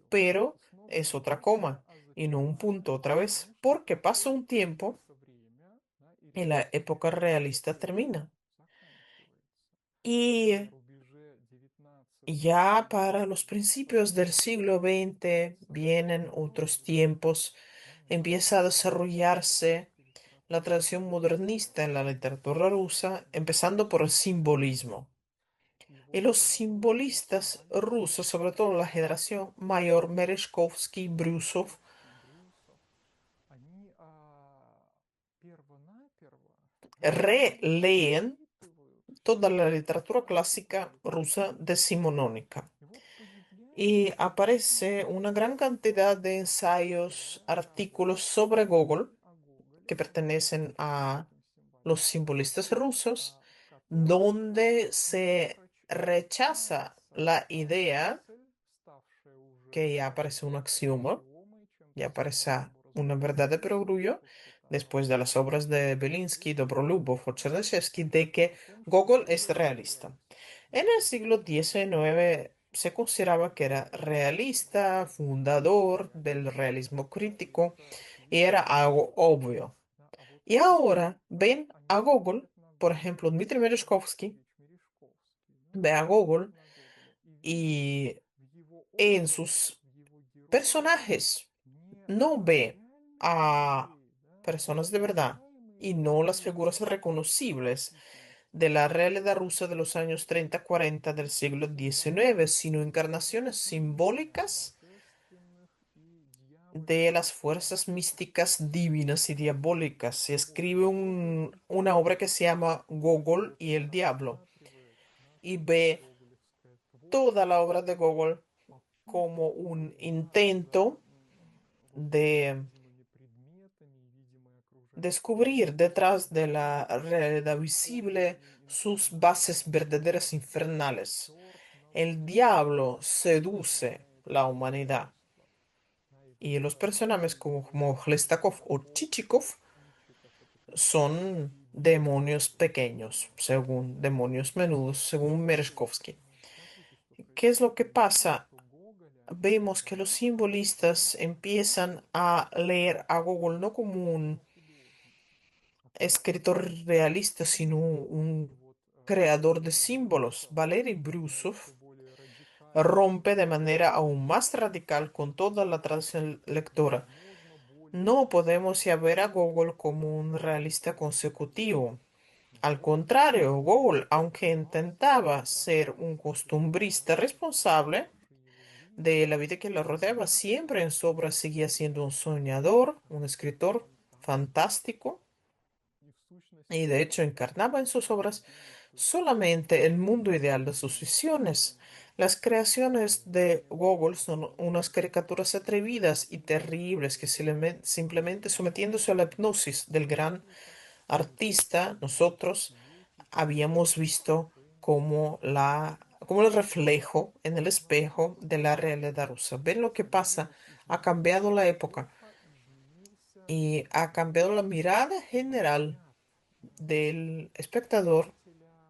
pero es otra coma y no un punto otra vez, porque pasa un tiempo y la época realista termina. Y ya para los principios del siglo XX vienen otros tiempos, empieza a desarrollarse la tradición modernista en la literatura rusa, empezando por el simbolismo. Y los simbolistas rusos, sobre todo la generación mayor, Merezhkovsky, Brusov, releen toda la literatura clásica rusa decimonónica. Y aparece una gran cantidad de ensayos, artículos sobre Gogol que pertenecen a los simbolistas rusos, donde se rechaza la idea, que ya parece un axioma, ya parece una verdad de perogrullo, después de las obras de Belinsky, Dobrolubov o Chernyshevsky, de que Gogol es realista. En el siglo XIX se consideraba que era realista, fundador del realismo crítico, y era algo obvio. Y ahora ven a Gogol, por ejemplo, Dmitry Merezhkovsky, ve a Gogol y en sus personajes no ve a personas de verdad y no las figuras reconocibles de la realidad rusa de los años 30-40 del siglo XIX, sino encarnaciones simbólicas de las fuerzas místicas divinas y diabólicas. Se escribe una obra que se llama Gogol y el Diablo y ve toda la obra de Gogol como un intento de descubrir detrás de la realidad visible sus bases verdaderas infernales. El diablo seduce la humanidad y los personajes como Hlestakov o Chichikov son demonios pequeños, según demonios menudos, según Merezhkovsky. ¿Qué es lo que pasa? Vemos que los simbolistas empiezan a leer a Gogol no como un escritor realista, sino un creador de símbolos. Valery Brusov rompe de manera aún más radical con toda la tradición lectora. No podemos ya ver a Gogol como un realista consecutivo. Al contrario, Gogol, aunque intentaba ser un costumbrista responsable de la vida que lo rodeaba, siempre en su obra seguía siendo un soñador, un escritor fantástico, y de hecho encarnaba en sus obras solamente el mundo ideal de sus visiones. Las creaciones de Gogol son unas caricaturas atrevidas y terribles que simplemente sometiéndose a la hipnosis del gran artista, nosotros habíamos visto como el reflejo en el espejo de la realidad rusa. Ven lo que pasa, ha cambiado la época y ha cambiado la mirada general del espectador,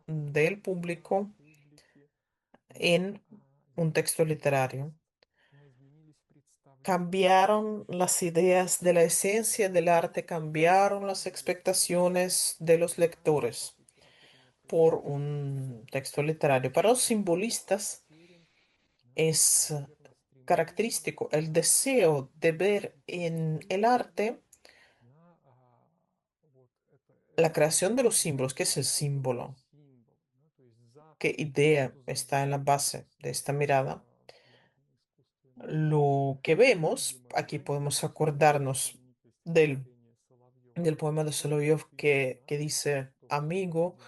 del público en un texto literario. Cambiaron las ideas de la esencia del arte, cambiaron las expectaciones de los lectores por un texto literario. Para los simbolistas es característico el deseo de ver en el arte la creación de los símbolos, que es el símbolo. qué idea está en la base de esta mirada. Lo que vemos, aquí podemos acordarnos del poema de Solovyov que dice, amigo,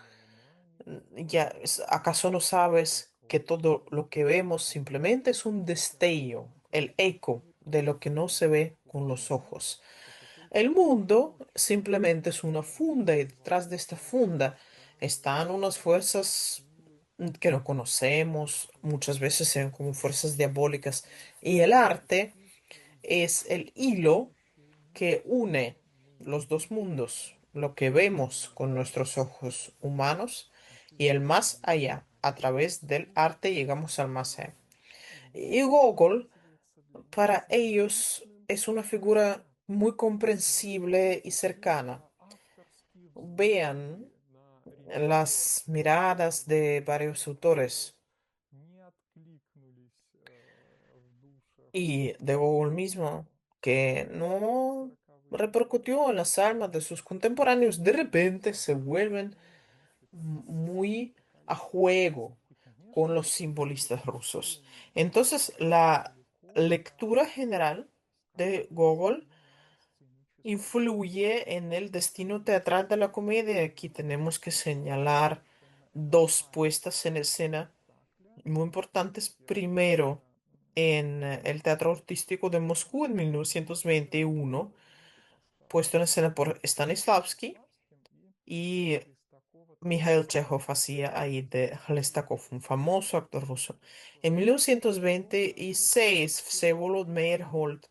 ¿acaso no sabes que todo lo que vemos simplemente es un destello, el eco de lo que no se ve con los ojos? El mundo simplemente es una funda y detrás de esta funda están unas fuerzas que no conocemos, muchas veces sean como fuerzas diabólicas, y el arte es el hilo que une los dos mundos, lo que vemos con nuestros ojos humanos y el más allá. A través del arte llegamos al más allá. Y Gogol, para ellos, es una figura muy comprensible y cercana. Vean las miradas de varios autores y de Gogol mismo, que no repercutió en las almas de sus contemporáneos, de repente se vuelven muy a juego con los simbolistas rusos. Entonces, la lectura general de Gogol influye en el destino teatral de la comedia. Aquí tenemos que señalar dos puestas en escena muy importantes. Primero, en el Teatro Artístico de Moscú en 1921, puesto en escena por Stanislavski y Mikhail Chekhov hacía ahí de Hlestakov, un famoso actor ruso. En 1926, Vsevolod Meyerhold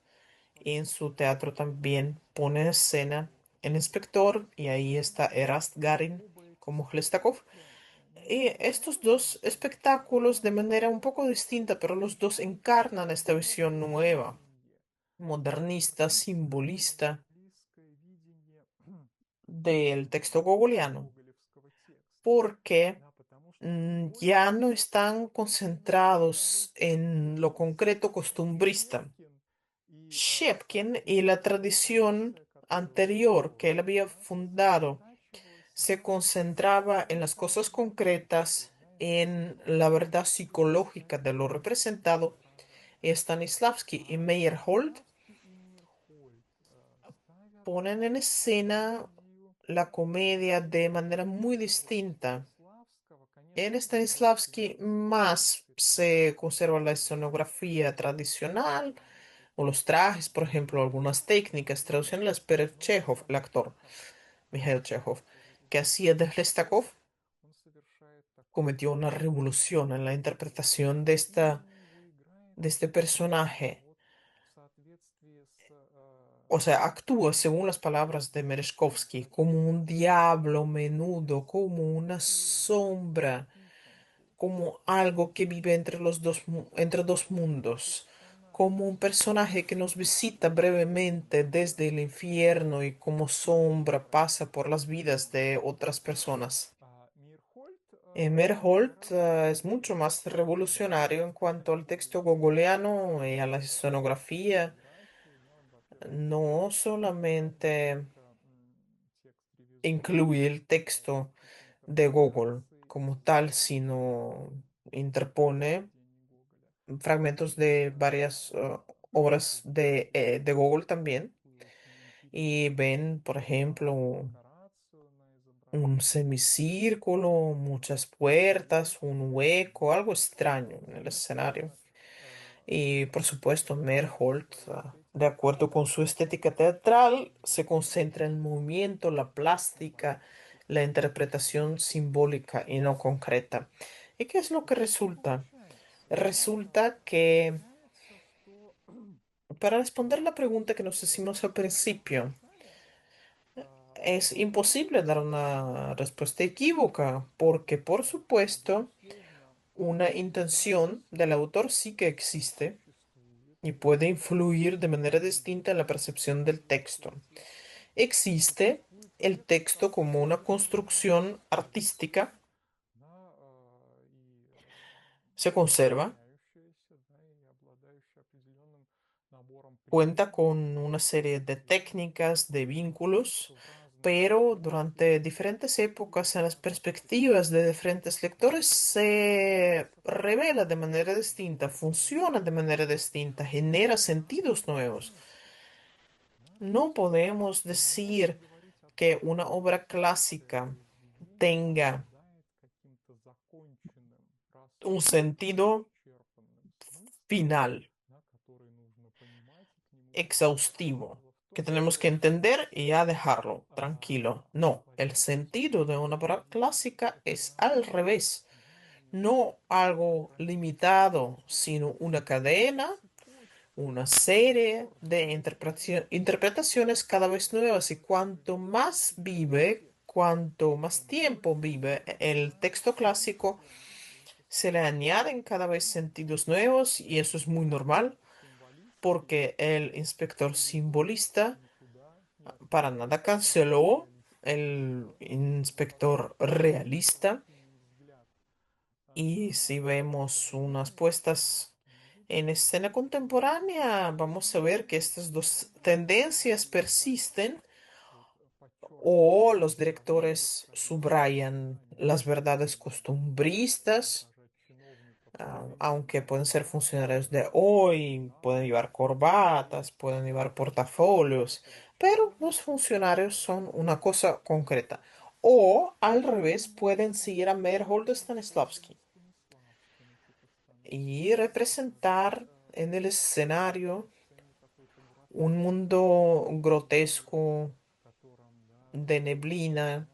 en su teatro también pone en escena El Inspector y ahí está Erast Garin como Hlestakov. Y estos dos espectáculos de manera un poco distinta, pero los dos encarnan esta visión nueva, modernista, simbolista del texto gogoliano, porque ya no están concentrados en lo concreto costumbrista. Shepkin y la tradición anterior que él había fundado se concentraba en las cosas concretas, en la verdad psicológica de lo representado. Stanislavski y Meyerhold ponen en escena la comedia de manera muy distinta. En Stanislavski más se conserva la escenografía tradicional o los trajes, por ejemplo, algunas técnicas tradicionales, pero Chekhov, el actor, Mikhail Chekhov, que hacía de Hlestakov, cometió una revolución en la interpretación de este personaje. O sea, actúa, según las palabras de Merezhkovsky, como un diablo menudo, como una sombra, como algo que vive entre entre dos mundos, como un personaje que nos visita brevemente desde el infierno y como sombra pasa por las vidas de otras personas. Merholt, es mucho más revolucionario en cuanto al texto gogoliano y a la escenografía. No solamente incluye el texto de Gogol como tal, sino interpone fragmentos de varias obras de Gogol también. Y ven, por ejemplo, un semicírculo, muchas puertas, un hueco, algo extraño en el escenario. Y por supuesto, Merholt, de acuerdo con su estética teatral, se concentra en el movimiento, la plástica, la interpretación simbólica y no concreta. ¿Y qué es lo que resulta? Resulta que, para responder la pregunta que nos hicimos al principio, es imposible dar una respuesta equívoca, porque por supuesto, una intención del autor sí que existe y puede influir de manera distinta en la percepción del texto. Existe el texto como una construcción artística, se conserva, cuenta con una serie de técnicas, de vínculos, pero durante diferentes épocas, en las perspectivas de diferentes lectores, se revela de manera distinta, funciona de manera distinta, genera sentidos nuevos. No podemos decir que una obra clásica tenga un sentido final, exhaustivo, que tenemos que entender y ya dejarlo tranquilo. No, el sentido de una obra clásica es al revés, no algo limitado, sino una cadena, una serie de interpretaciones cada vez nuevas. Y cuanto más vive, cuanto más tiempo vive el texto clásico, se le añaden cada vez sentidos nuevos y eso es muy normal porque el inspector simbolista para nada canceló el inspector realista. Y si vemos unas puestas en escena contemporánea, vamos a ver que estas dos tendencias persisten o los directores subrayan las verdades costumbristas, aunque pueden ser funcionarios de hoy, pueden llevar corbatas, pueden llevar portafolios, pero los funcionarios son una cosa concreta. O al revés, pueden seguir a Meyerhold de Stanislavski y representar en el escenario un mundo grotesco de neblina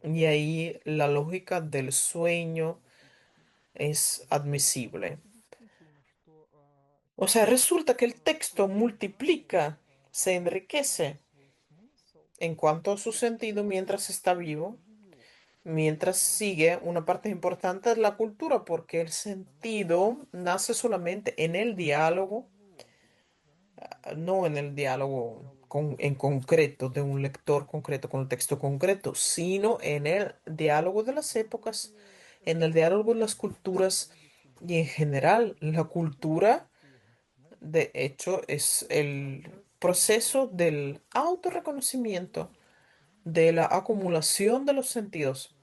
y ahí la lógica del sueño es admisible. O sea, resulta que el texto multiplica, se enriquece en cuanto a su sentido mientras está vivo, mientras sigue una parte importante de la cultura, porque el sentido nace solamente en el diálogo, no en el diálogo en concreto de un lector concreto con un texto concreto, sino en el diálogo de las épocas, en el diálogo de las culturas y en general la cultura, de hecho, es el proceso del autorreconocimiento, de la acumulación de los sentidos.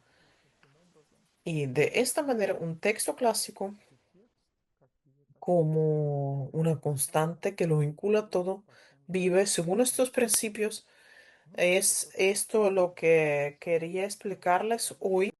Y de esta manera, un texto clásico como una constante que lo vincula todo, vive según estos principios. Es esto lo que quería explicarles hoy.